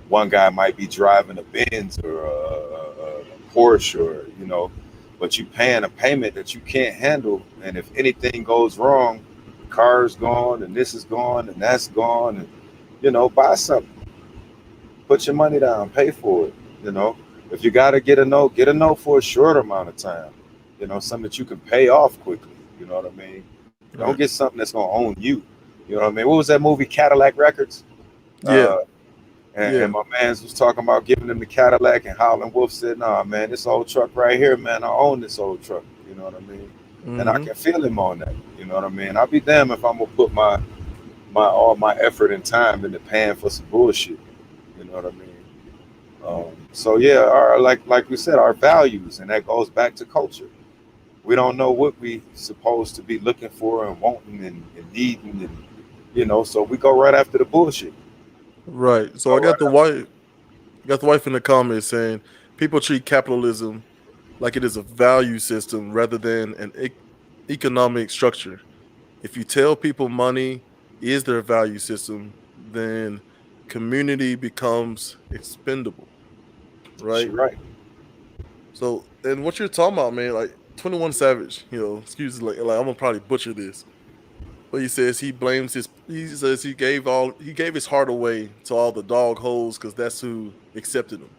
one guy might be driving a Benz or a Porsche, or but you paying a payment that you can't handle, and if anything goes wrong, the car's gone, and this is gone, and that's gone, and buy something, put your money down, pay for it. If you gotta get a note for a short amount of time. Something that you can pay off quickly. You know what I mean? Don't Right. get something that's gonna own you. You know what I mean? What was that movie, Cadillac Records? Yeah. And my man's was talking about giving him the Cadillac, and Howlin' Wolf said, "Nah, man, this old truck right here, man, I own this old truck." You know what I mean? And I Hmm. can feel him on that. You know what I mean? I'll be damned if I'm gonna put all my effort and time into paying for some bullshit. You know what I mean? So yeah, like we said, our values, and that goes back to culture. We don't know what we supposed to be looking for and wanting and needing, and so we go right after the bullshit. Right. So Go I got right the after. wife. Got the wife in the comments saying people treat capitalism like it is a value system rather than an economic structure. If you tell people money is their value system, then community becomes expendable, She right? right. So, and what you're talking about, man, like 21 Savage, excuse me, like I'm gonna probably butcher this, but he says he gave his heart away to all the dog holes because that's who accepted him,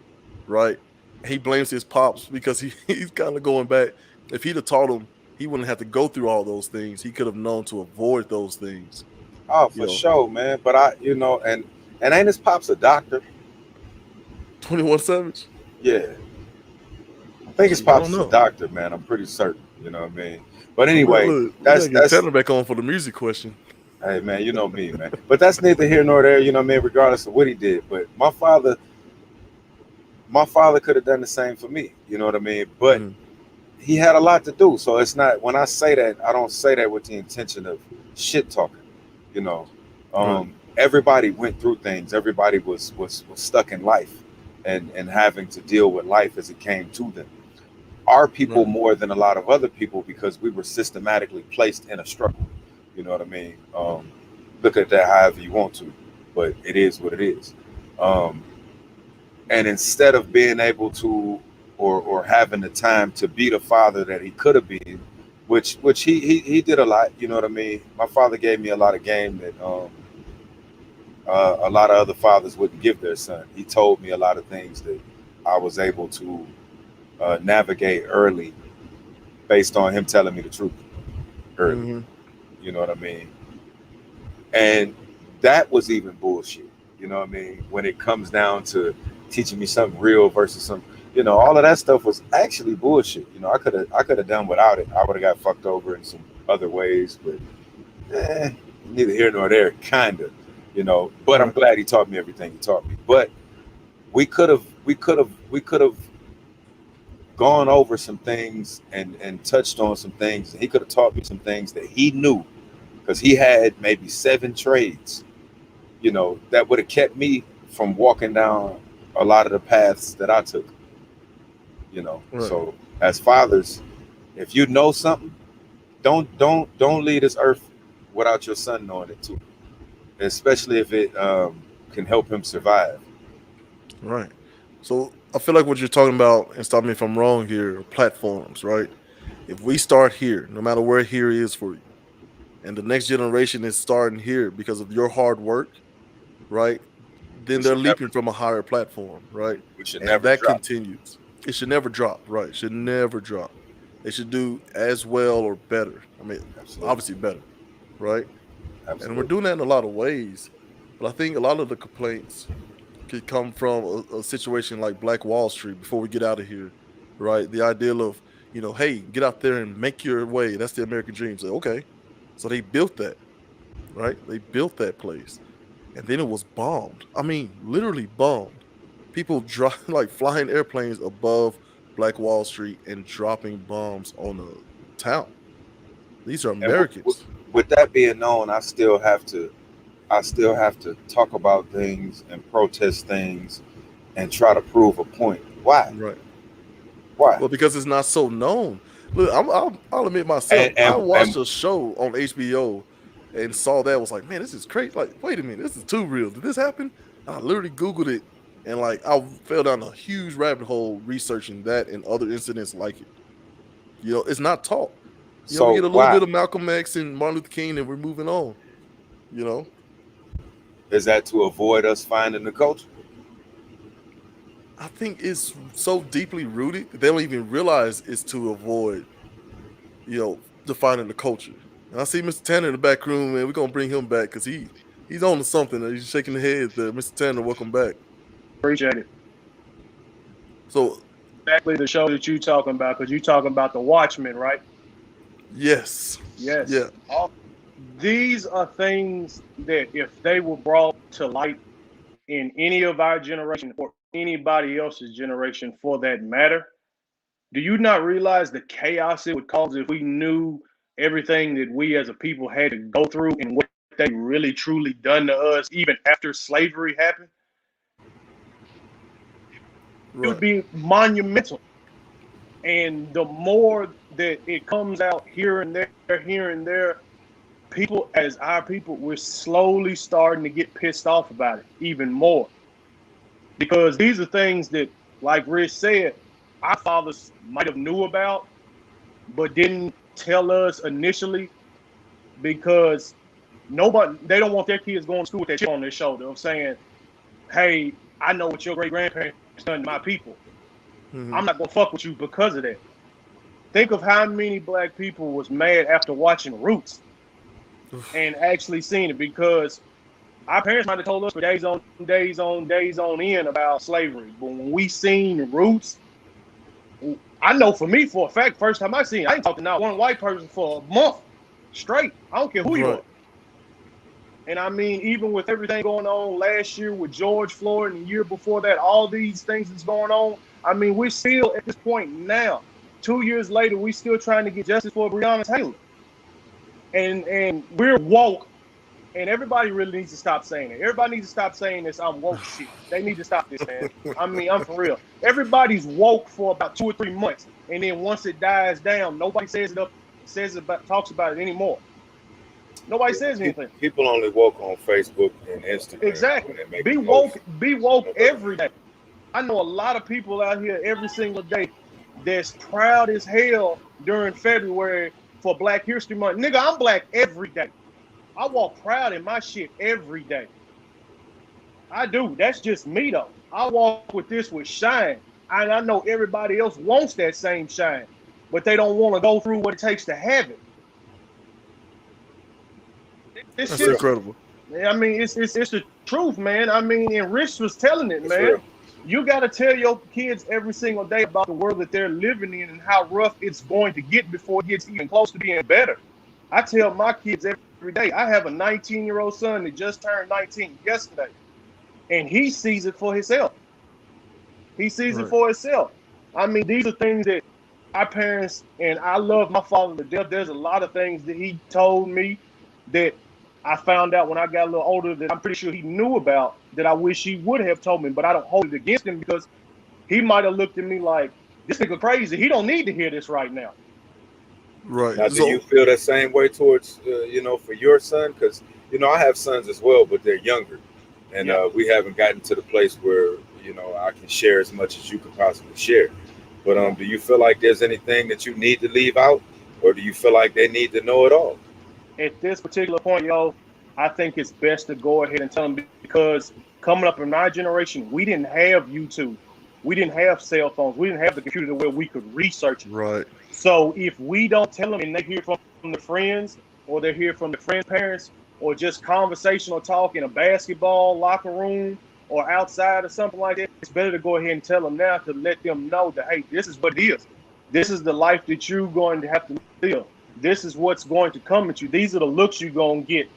right? He blames his pops because he's kind of going back. If he'd have taught him, he wouldn't have to go through all those things. He could have known to avoid those things, Oh, you for know. sure, man. But and ain't his pops a doctor? 21 Savage? Yeah, I think his Gee, I pops don't is a know. doctor, man. I'm pretty certain. You know what I mean? But Well, anyway, look, we that's gotta get that's Tanner back on for the music question. hey, man. You know me, man. But that's neither here nor there. You know what I mean? Regardless of what he did, but my father could have done the same for me. You know what I mean? But Mhm. he had a lot to do. So it's not, when I say that, I don't say that with the intention of shit talking. You know, Right, everybody went through things. Everybody was stuck in life, and having to deal with life as it came to them. Our people right, more than a lot of other people, because we were systematically placed in a struggle. You know what I mean? Look at that however you want to, but it is what it is. Um, And instead of being able to, or having the time to be the father that he could have been, which he did a lot. You know what I mean? My father gave me a lot of game that a lot of other fathers wouldn't give their son. He told me a lot of things that I was able to navigate early, based on him telling me the truth early. Hmm. You know what I mean? And that was even bullshit. You know what I mean? When it comes down to teaching me something real versus some, all of that stuff was actually bullshit. I could have done without it. I would have got fucked over in some other ways, but neither here nor there, kinda. But I'm Right. glad he taught me everything he taught me. But we could have gone over some things and touched on some things. He could have taught me some things that he knew, because he had maybe 7 trades, that would have kept me from walking down a lot of the paths that I took. Right. So as fathers, if you know something, don't leave this earth without your son knowing it too, especially if it can help him survive. Right. So I feel like what you're talking about, and stop me if I'm wrong here, are platforms, right? If we start here, no matter where here is for you, and the next generation is starting here because of your hard work, right? We Then they're should never leaping from a higher platform, right? we should And never that drop. continues. It should never drop, right? It should never drop. They should do as well or better. I mean, Absolutely. obviously better, right? And we're Absolutely. doing that in a lot of ways. But I think a lot of the complaints could come from a situation like Black Wall Street before we get out of here, right? The ideal of, hey, get out there and make your way. That's the American dream. So, okay. So they built that, right? They built that place. And then it was bombed. I mean, literally bombed. People drop like flying airplanes above Black Wall Street and dropping bombs on the town. These are And Americans. with that being known, I still have to talk about things and protest things and try to prove a point. Why? Right. Why? Well, because it's not so known. Look, I'll admit myself. And I and, watched and a show on HBO and saw that. Was like, man, this is crazy. Like, wait a minute, this is too real. Did this happen? And I literally Googled it, and like, I fell down a huge rabbit hole researching that and other incidents like it. It's not taught. We so get a little why bit of Malcolm X and Martin Luther King, and we're moving on. You know, is that? To avoid us finding the culture? I think it's so deeply rooted that they don't even realize it's to avoid, defining the culture. And I see Mr. Tanner in the back room, man. We're gonna bring him back because he's on to something. He's shaking the head there. Mr. Tanner, welcome back. Appreciate it. So Exactly the show that you talking about, because you talking about the Watchmen, right? yes. Yes. Yeah. These are things that if they were brought to light in any of our generation or anybody else's generation for that matter, do you not realize the chaos it would cause if we knew everything that we as a people had to go through and what they really truly done to us even after slavery happened? It would Right. be monumental. And the more that it comes out here and there, people, as our people, we're slowly starting to get pissed off about it even more. Because these are things that, like Rich said, our fathers might have knew about, but didn't tell us initially because they don't want their kids going to school with that chip on their shoulder of saying, hey, I know what your great grandparents done to my people. Hmm. I'm not gonna fuck with you because of that. Think of how many black people was mad after watching Roots and actually seeing it, because our parents might have told us for days on days on days on end about slavery. But when we seen Roots, I know for me for a fact, first time I seen it, I ain't talking to not one white person for a month straight. I don't care who you Right. are. And I mean, even with everything going on last year with George Floyd and the year before that, all these things that's going on, I mean, we're still at this point now. 2 years later, we still trying to get justice for Breonna Taylor. And we're woke, and everybody really needs to stop saying it. Everybody needs to stop saying this I'm woke shit. They need to stop this, man. I mean, I'm for real. Everybody's woke for about 2 or 3 months, and then once it dies down, nobody talks about it anymore. Nobody says anything. People only woke on Facebook and Instagram when Exactly. they make Be a woke. post. Be woke No other every reason. day. I know a lot of people out here every single day that's proud as hell during February for Black History Month. Nigga, I'm black every day. I walk proud in my shit every day. I do. That's just me though. I walk with this with shine. And I know everybody else wants that same shine, but they don't want to go through what it takes to have it. This That's shit, incredible. I mean, it's the truth, man. I mean, and Rich was telling it, It's man. real. You got to tell your kids every single day about the world that they're living in and how rough it's going to get before it gets even close to being better. I tell my kids every day. I have a 19-year-old son that just turned 19 yesterday, and he sees it for himself. He sees it Right. for himself. I mean, these are things that our parents, and I love my father to death. There's a lot of things that he told me that I found out when I got a little older that I'm pretty sure he knew about that I wish he would have told me, but I don't hold it against him because he might have looked at me like, this nigga crazy. He don't need to hear this right now. Right. Now, do you So feel that same way towards, for your son? Because, I have sons as well, but they're younger. And Yeah. we haven't gotten to the place where, I can share as much as you can possibly share. But do you feel like there's anything that you need to leave out? Or do you feel like they need to know it all? At this particular point, yo, I think it's best to go ahead and tell them because coming up in my generation, we didn't have YouTube. We didn't have cell phones. We didn't have the computer where we could research it. right. So if we don't tell them and they hear from the friends or they hear from the friends' parents or just conversational talk in a basketball locker room or outside or something like that, it's better to go ahead and tell them now to let them know that, hey, this is what it is. This is the life that you're going to have to live. This is what's going to come at you. These are the looks you're going to get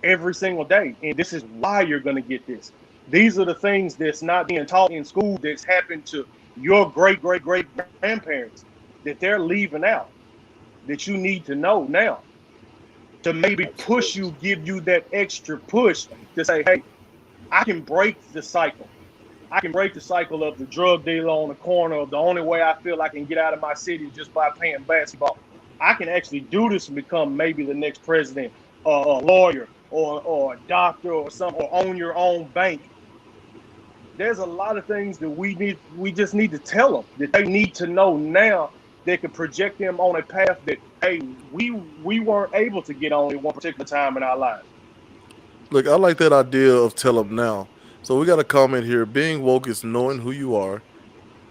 every single day. And this is why you're going to get this. These are the things that's not being taught in school that's happened to your great, great, great grandparents that they're leaving out that you need to know now to maybe push Absolutely. you, give you that extra push to say, hey, I can break the cycle. I can break the cycle of the drug dealer on the corner of the only way I feel I can get out of my city is just by playing basketball. I can actually do this and become maybe the next president or a lawyer or a doctor or something or own your own bank. There's a lot of things that we just need to tell them that they need to know now that can project them on a path that hey we weren't able to get on at one particular time in our lives. Look, I like that idea of tell them now. So we got a comment here. Being woke is knowing who you are.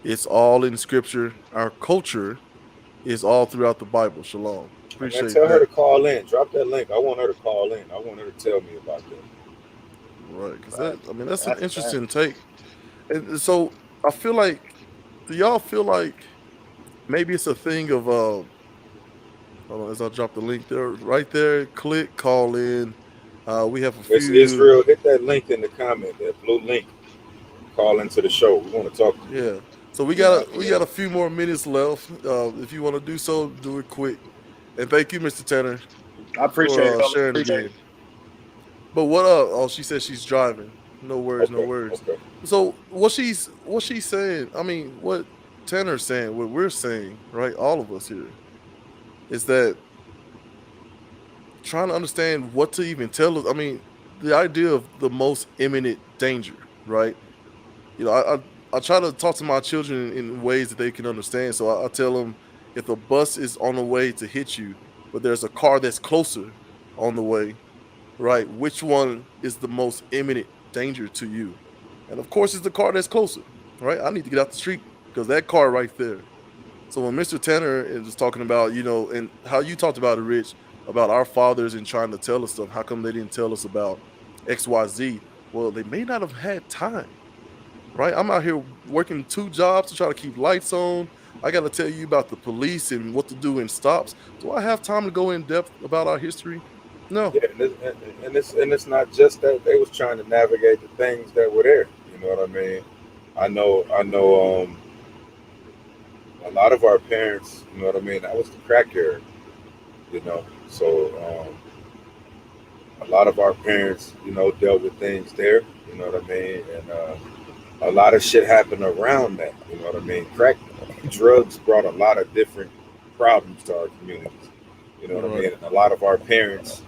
It's all in scripture. Our culture is all throughout the Bible. Shalom. And man, Appreciate tell her that. to call in. Drop that link. I want her to call in. I want her to tell me about that. Right. Because that, Facts. I mean, that's an That's a fact. interesting take. And so I feel like, do y'all feel like maybe it's a thing of, hold on, as I drop the link there, right there, click, call in. We have a It's few, Israel. Hit that link in the comment, that blue link. Call into the show. We want to talk to you. yeah. So You know what I we mean? got a few more minutes left. If you want to do so, do it quick. And thank you, Mr. Tanner, I appreciate it, for fellas. sharing Appreciate it. again. But what oh, she said she's driving. No worries, no Okay. worries. Okay. So what she's saying, I mean, what Tanner's saying, what we're saying, right? All of us here, is that trying to understand what to even tell us. I mean, the idea of the most imminent danger, right? You know, I try to talk to my children in ways that they can understand. So I tell them if a bus is on the way to hit you, but there's a car that's closer on the way, right? Which one is the most imminent danger to you? And of course, it's the car that's closer, right? I need to get out the street because that car right there. So when Mr. Tanner is talking about, and how you talked about it, Rich, about our fathers and trying to tell us stuff, how come they didn't tell us about XYZ? Well, they may not have had time, right? I'm out here working 2 jobs to try to keep lights on. I got to tell you about the police and what to do in stops. Do I have time to go in depth about our history? No. Yeah, and it's not just that they was trying to navigate the things that were there. You know what I mean? I know. A lot of our parents, you know what I mean. That was the crack era. So a lot of our parents, dealt with things there. You know what I mean, and a lot of shit happened around that. You know what I mean. Crack drugs brought a lot of different problems to our communities. You know what I Right. mean. And a lot of our parents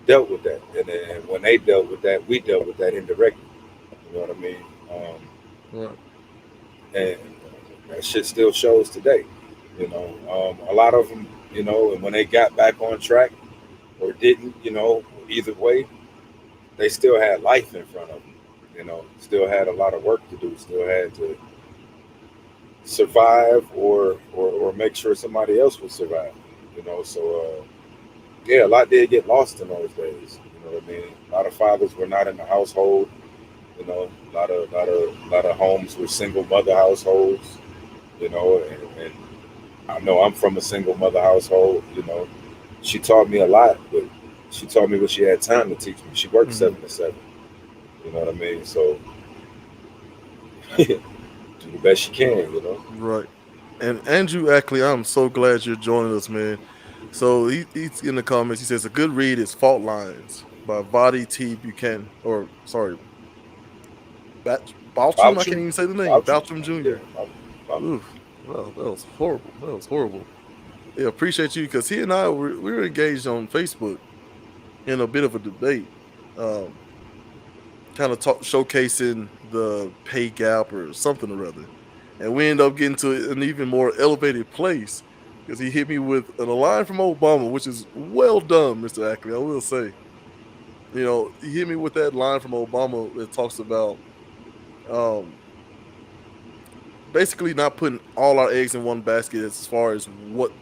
dealt with that, and then when they dealt with that, we dealt with that indirectly. You know what I mean? Right. and that shit still shows today. A lot of them, and when they got back on track or didn't, either way, they still had life in front of them. Still had a lot of work to do. Still had to survive or make sure somebody else would survive. Yeah, a lot did get lost in those days. You know what I mean? A lot of fathers were not in the household. A lot of homes were single mother households. And I know I'm from a single mother household. She taught me a lot, but she taught me what she had time to teach me. She worked Hmm. 7 to 7. You know what I mean? So do the best you can. Right. And Andrew Ackley, I'm so glad you're joining us, man. So he's in the comments. He says a good read is Fault Lines by Vadi T. Buchanan, or sorry, Baltram. I can't Baltram, even say the name. Baltram, Baltram yeah, Jr. Baltram. Oof. Well, that was horrible. That was horrible. Yeah, appreciate you because he and I we were engaged on Facebook in a bit of a debate, um, kind of showcasing the pay gap or something or other, and we ended up getting to an even more elevated place because he hit me with a line from Obama, which is well done, Mr. Ackley. I will say, he hit me with that line from Obama that talks about um, basically not putting all our eggs in one basket as far as what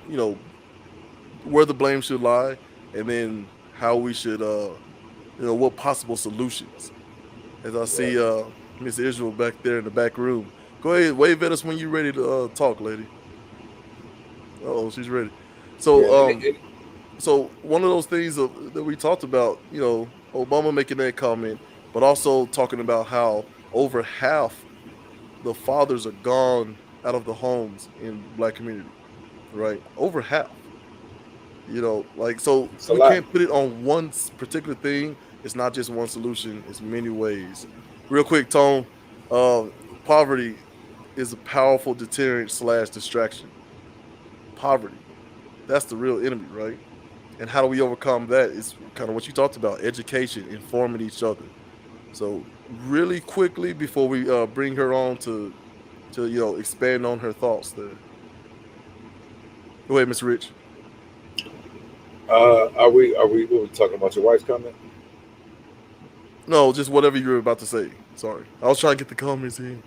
where the blame should lie, and then how we should what possible solutions. As I Right. see Miss Israel back there in the back room. Go ahead, wave at us when you're ready to talk, lady. Oh, she's ready. Yeah. So And so one of those things that we talked about, Obama making that comment, but also talking about how over half the fathers are gone out of the homes in the black community, right? Over half. Like, so it's a we lot. can't put it on one particular thing. It's not just one solution. It's many ways. Real quick, Tone. Uh, Poverty is a powerful deterrent slash distraction. Poverty. That's the real enemy, right? And how do we overcome that? Is kind of what you talked about: education, informing each other. So really quickly before we bring her on to expand on her thoughts there. Go ahead, Miss Rich. Are we what, we talking about your wife's comment? No, just whatever you were about to say. Sorry, I was trying to get the comments in.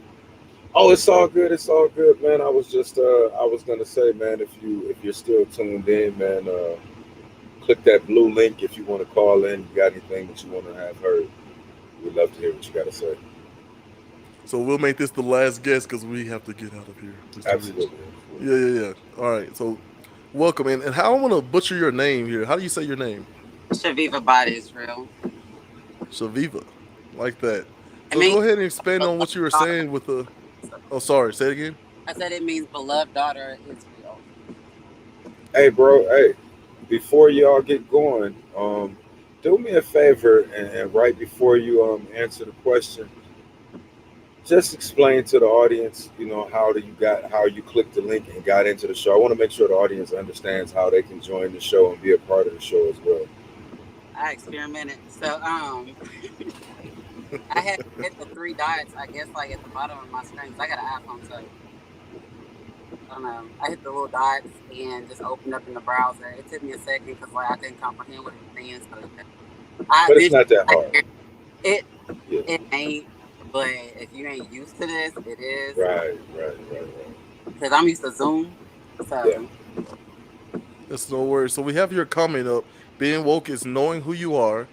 Oh, it's all good. It's all good, man. I was gonna say, man, if you're still tuned in, man, click that blue link if you want to call in. You got anything that you want to have heard? We'd love to hear what you got to say. So we'll make this the last guess because we have to get out of here, Mr. Rich. Absolutely. Yeah, yeah, yeah. All right. So welcome, and how I want to butcher your name here. How do you say your name? Shaviva Body is real. Shaviva, like that. It So go means ahead and expand on what you were daughter. saying with the. Oh, sorry. Say it again. I said it means beloved daughter is real. Hey, bro. Hey, before y'all get going, do me a favor and right before you answer the question, just explain to the audience, how you clicked the link and got into the show. I want to make sure the audience understands how they can join the show and be a part of the show as well. I experimented. So I had hit the three dots, I guess, like at the bottom of my screen. 'Cause I got an iPhone, so I don't know. I hit the little dots and just opened up in the browser. It took me a second because like I couldn't comprehend what it was saying. So I But it's eventually not that hard. it Yeah. it ain't. But if you ain't used to this, it is. Right. Because I'm used to Zoom. Yeah. So That's no worries. So we have your comment up. Being woke is knowing who you are.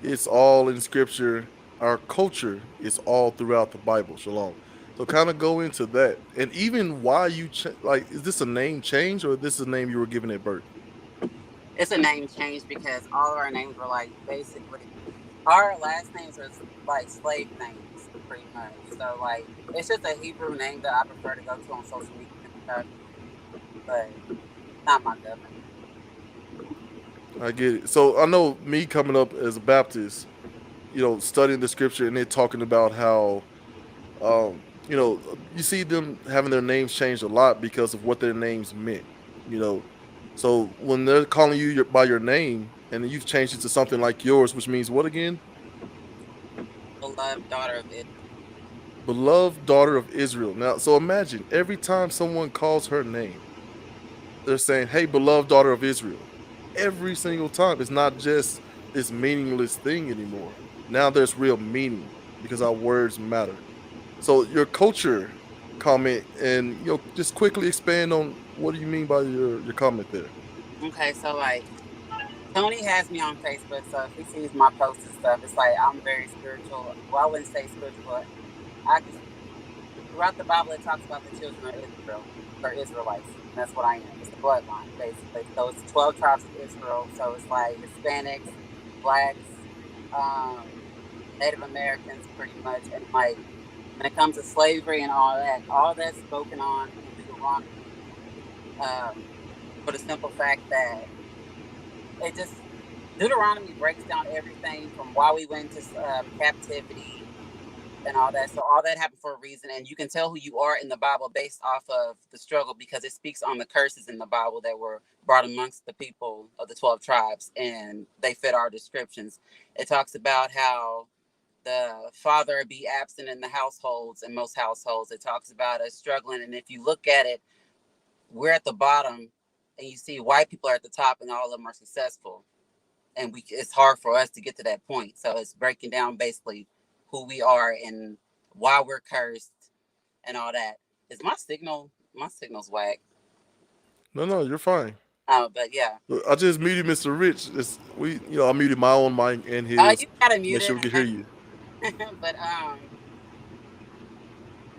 It's all in scripture. Our culture is all throughout the Bible. Shalom. So kind of go into that, and even why you like. Is this a name change or this is a name you were given at birth? it's a name change because all of our names were like basically our last names are like slave names pretty much. So like it's just a Hebrew name that I prefer to go to on social media and stuff, but not my government. I get it. So I know me coming up as a Baptist, studying the scripture and it talking about how, you see them having their names changed a lot because of what their names meant. You know, so when they're calling you by your name and then you've changed it to something like yours, which means what again? Beloved daughter of it. beloved daughter of Israel. Now, so imagine every time someone calls her name, they're saying, "Hey, beloved daughter of Israel." Every single time. It's not just this meaningless thing anymore. Now there's real meaning because our words matter. So your culture comment, and just quickly expand on what do you mean by your comment there. Okay, so like Tony has me on Facebook, so if he sees my posts and stuff, it's like I'm very spiritual. Well, I wouldn't say spiritual, but I can. Throughout the Bible, it talks about the children of Israel or Israelites. And that's what I am. It's the bloodline, basically. So it's 12 tribes of Israel. So it's like Hispanics, blacks, um, Native Americans, pretty much. And like when it comes to slavery and all that's spoken on in Deuteronomy, for the simple fact that it just Deuteronomy breaks down everything from why we went into captivity and all that. So all that happened for a reason, and you can tell who you are in the Bible based off of the struggle because it speaks on the curses in the Bible that were brought amongst the people of the 12 tribes, and they fit our descriptions. It talks about how the father be absent in the households, in most households. It talks about us struggling, and if you look at it, we're at the bottom, and you see white people are at the top, and all of them are successful, and it's hard for us to get to that point. So it's breaking down basically who we are and why we're cursed and all that. Is my signal's whack? No, no, you're fine. But yeah. Look, I just muted Mr. Rich. I muted my own mic and his You gotta to make mute sure it. we could hear you. But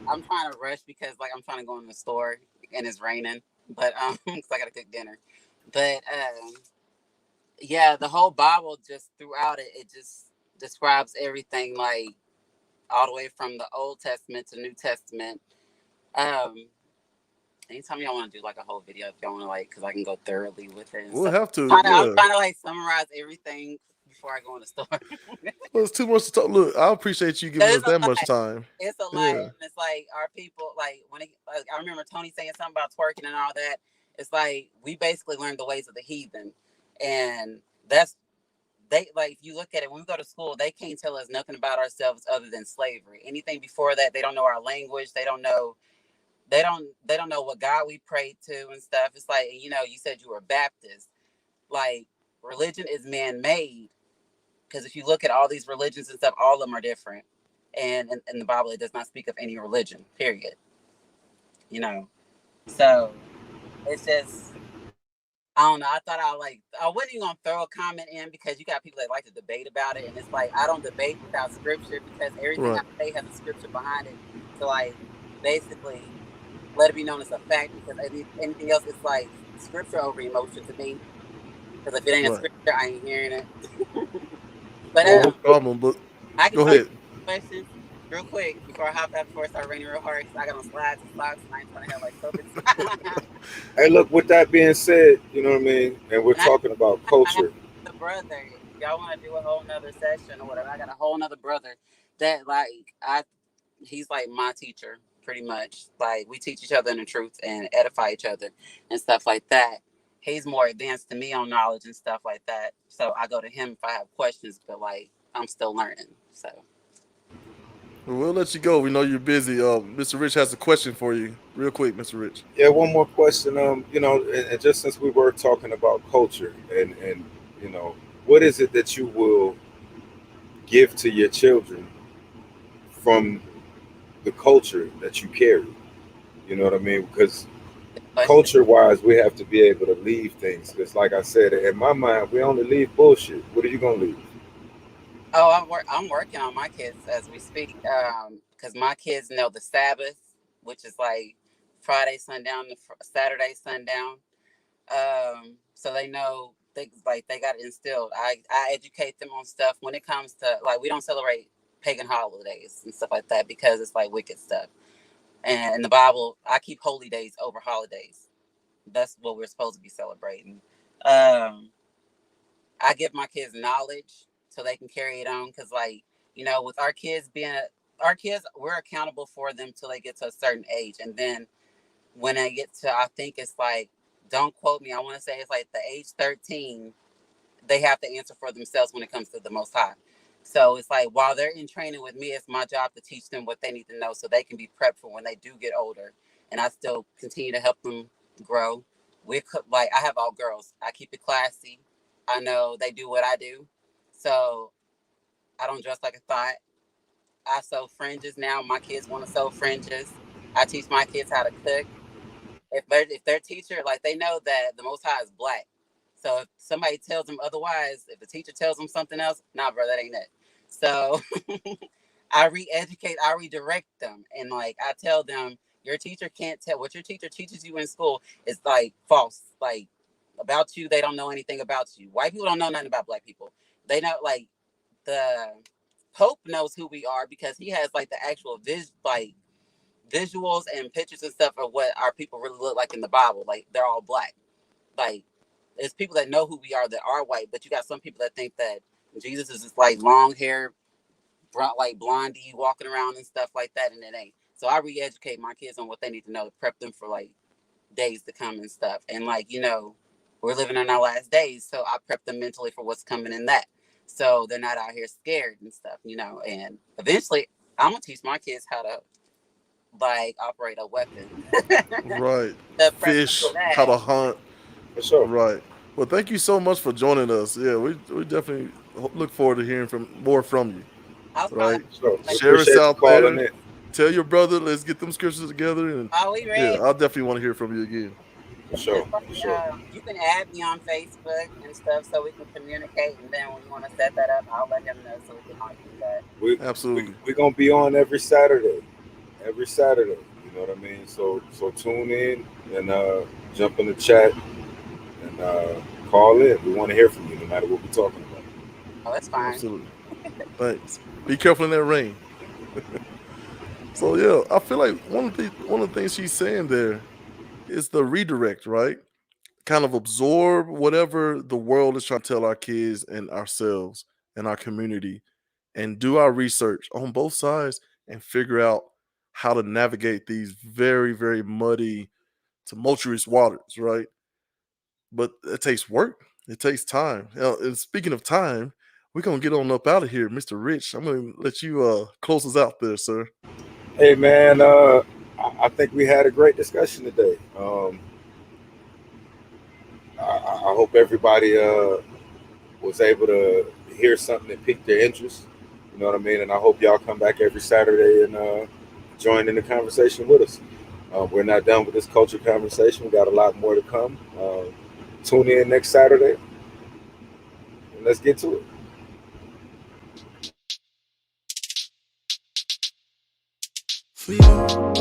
I'm trying to rush because like I'm trying to go in the store and it's raining. But because I gotta cook dinner. But yeah, the whole Bible just throughout it just describes everything like all the way from the Old Testament to New Testament. Um, Anytime y'all want to do like a whole video, if y'all want to like, because I can go thoroughly with it and We'll stuff. have to, I'm yeah. trying to like summarize everything before I go in the store. Well, it's too much to talk. Look, I appreciate you giving us It's a that much lot. time. It's a lot, Yeah. and it's like our people like when it, like I remember Tony saying something about twerking and all that. It's like we basically learned the ways of the heathen, and that's they like if you look at it when we go to school, they can't tell us nothing about ourselves other than slavery. Anything before that, they don't know our language. They don't know what God we prayed to and stuff. It's like you said you were Baptist. Like religion is man made because if you look at all these religions and stuff, all of them are different. And in the Bible, it does not speak of any religion. Period. You know. So it's just I don't know. I thought I wasn't even gonna throw a comment in because you got people that like to debate about it, and it's like I don't debate without scripture because everything I Right. say has a scripture behind it to like basically let it be known as a fact because anything else is like scripture over emotion to me. Because if it ain't a Right. scripture, I ain't hearing it. But No Well, problem. But I can go tell you ahead. questions real quick before I hop out before it start raining real hard because I got on slides and socks and I ain't trying to have like COVID. hey, look. With that being said, you know what I mean, and we're And talking about I have culture. the brother. If y'all want to do a whole nother session or whatever, I got a whole nother brother that he's like my teacher pretty much. Like we teach each other in the truth and edify each other and stuff like that. He's more advanced than me on knowledge and stuff like that. So I go to him if I have questions, but like I'm still learning. So We'll let you go. We know you're busy. Mr. Rich has a question for you, real quick, Mr. Rich. Yeah, one more question. And just since we were talking about culture, and you know, what is it that you will give to your children from the culture that you carry? You know what I mean? Because good question. culture wise, we have to be able to leave things. Because, like I said, in my mind, we only leave bullshit. What are you gonna leave? Oh, I'm working on my kids as we speak. Because my kids know the Sabbath, which is like Friday sundown to Saturday sundown. So they know they got it instilled. I educate them on stuff when it comes to like we don't celebrate pagan holidays and stuff like that because it's like wicked stuff. And in the Bible, I keep holy days over holidays. That's what we're supposed to be celebrating. Um, I give my kids knowledge so they can carry it on because with our kids, we're accountable for them till they get to a certain age, and then when they get to, I think it's like, don't quote me, I want to say it's like the age 13, they have to answer for themselves when it comes to the Most High. So it's like while they're in training with me, it's my job to teach them what they need to know so they can be prepped for when they do get older. And I still continue to help them grow. Like I have all girls. I keep it classy. I know they do what I do, so I don't dress like a thought. I sew fringes now. My kids want to sew fringes. I teach my kids how to cook. If their teacher, like, they know that the Most High is black. So if somebody tells them otherwise, if the teacher tells them something else, nah, bro, that ain't it. So I re-educate, I redirect them, and like I tell them, your teacher can't tell what your teacher teaches you in school is like false. Like about you, they don't know anything about you. White people don't know nothing about black people. They know, like, the Pope knows who we are because he has like the actual visuals and pictures and stuff of what our people really look like in the Bible. Like they're all black. Like there's people that know who we are that are white, but you got some people that think that Jesus is just like long hair, like blondie walking around and stuff like that, and it ain't. So I re-educate my kids on what they need to know to prep them for like days to come and stuff. And like, we're living in our last days, so I prep them mentally for what's coming in that. So they're not out here scared and stuff, and eventually I'm gonna teach my kids how to like operate a weapon. Right. To prep them for Fish, how that. to hunt. For sure. Right. Well, thank you so much for joining us. Yeah, we definitely look forward to hearing more from you. I was Right. probably So we like, Share us appreciate you out calling there. in. Tell your brother. Let's get them scriptures together. And oh, we yeah, read. I'll definitely want to hear from you again. For sure. For sure. You can add me on Facebook and stuff so we can communicate. And then when you want to set that up, I'll let him know so we can all do that. Absolutely. We're gonna be on every Saturday. Every Saturday. You know what I mean? So tune in and jump in the chat and call in. We want to hear from you no matter what we're talking about. Oh, that's fine. Absolutely. Thanks. Be careful in that rain. So yeah, I feel like one of the things she's saying there is the redirect, right? Kind of absorb whatever the world is trying to tell our kids and ourselves and our community, and do our research on both sides and figure out how to navigate these very, very muddy, tumultuous waters, right? But it takes work. It takes time. And speaking of time, we're gonna get on up out of here, Mr. Rich. I'm gonna let you close us out there, sir. Hey man, I think we had a great discussion today. I hope everybody was able to hear something that piqued their interest. You know what I mean? And I hope y'all come back every Saturday and join in the conversation with us. We're not done with this culture conversation. We got a lot more to come. Tune in next Saturday and let's get to it. For you.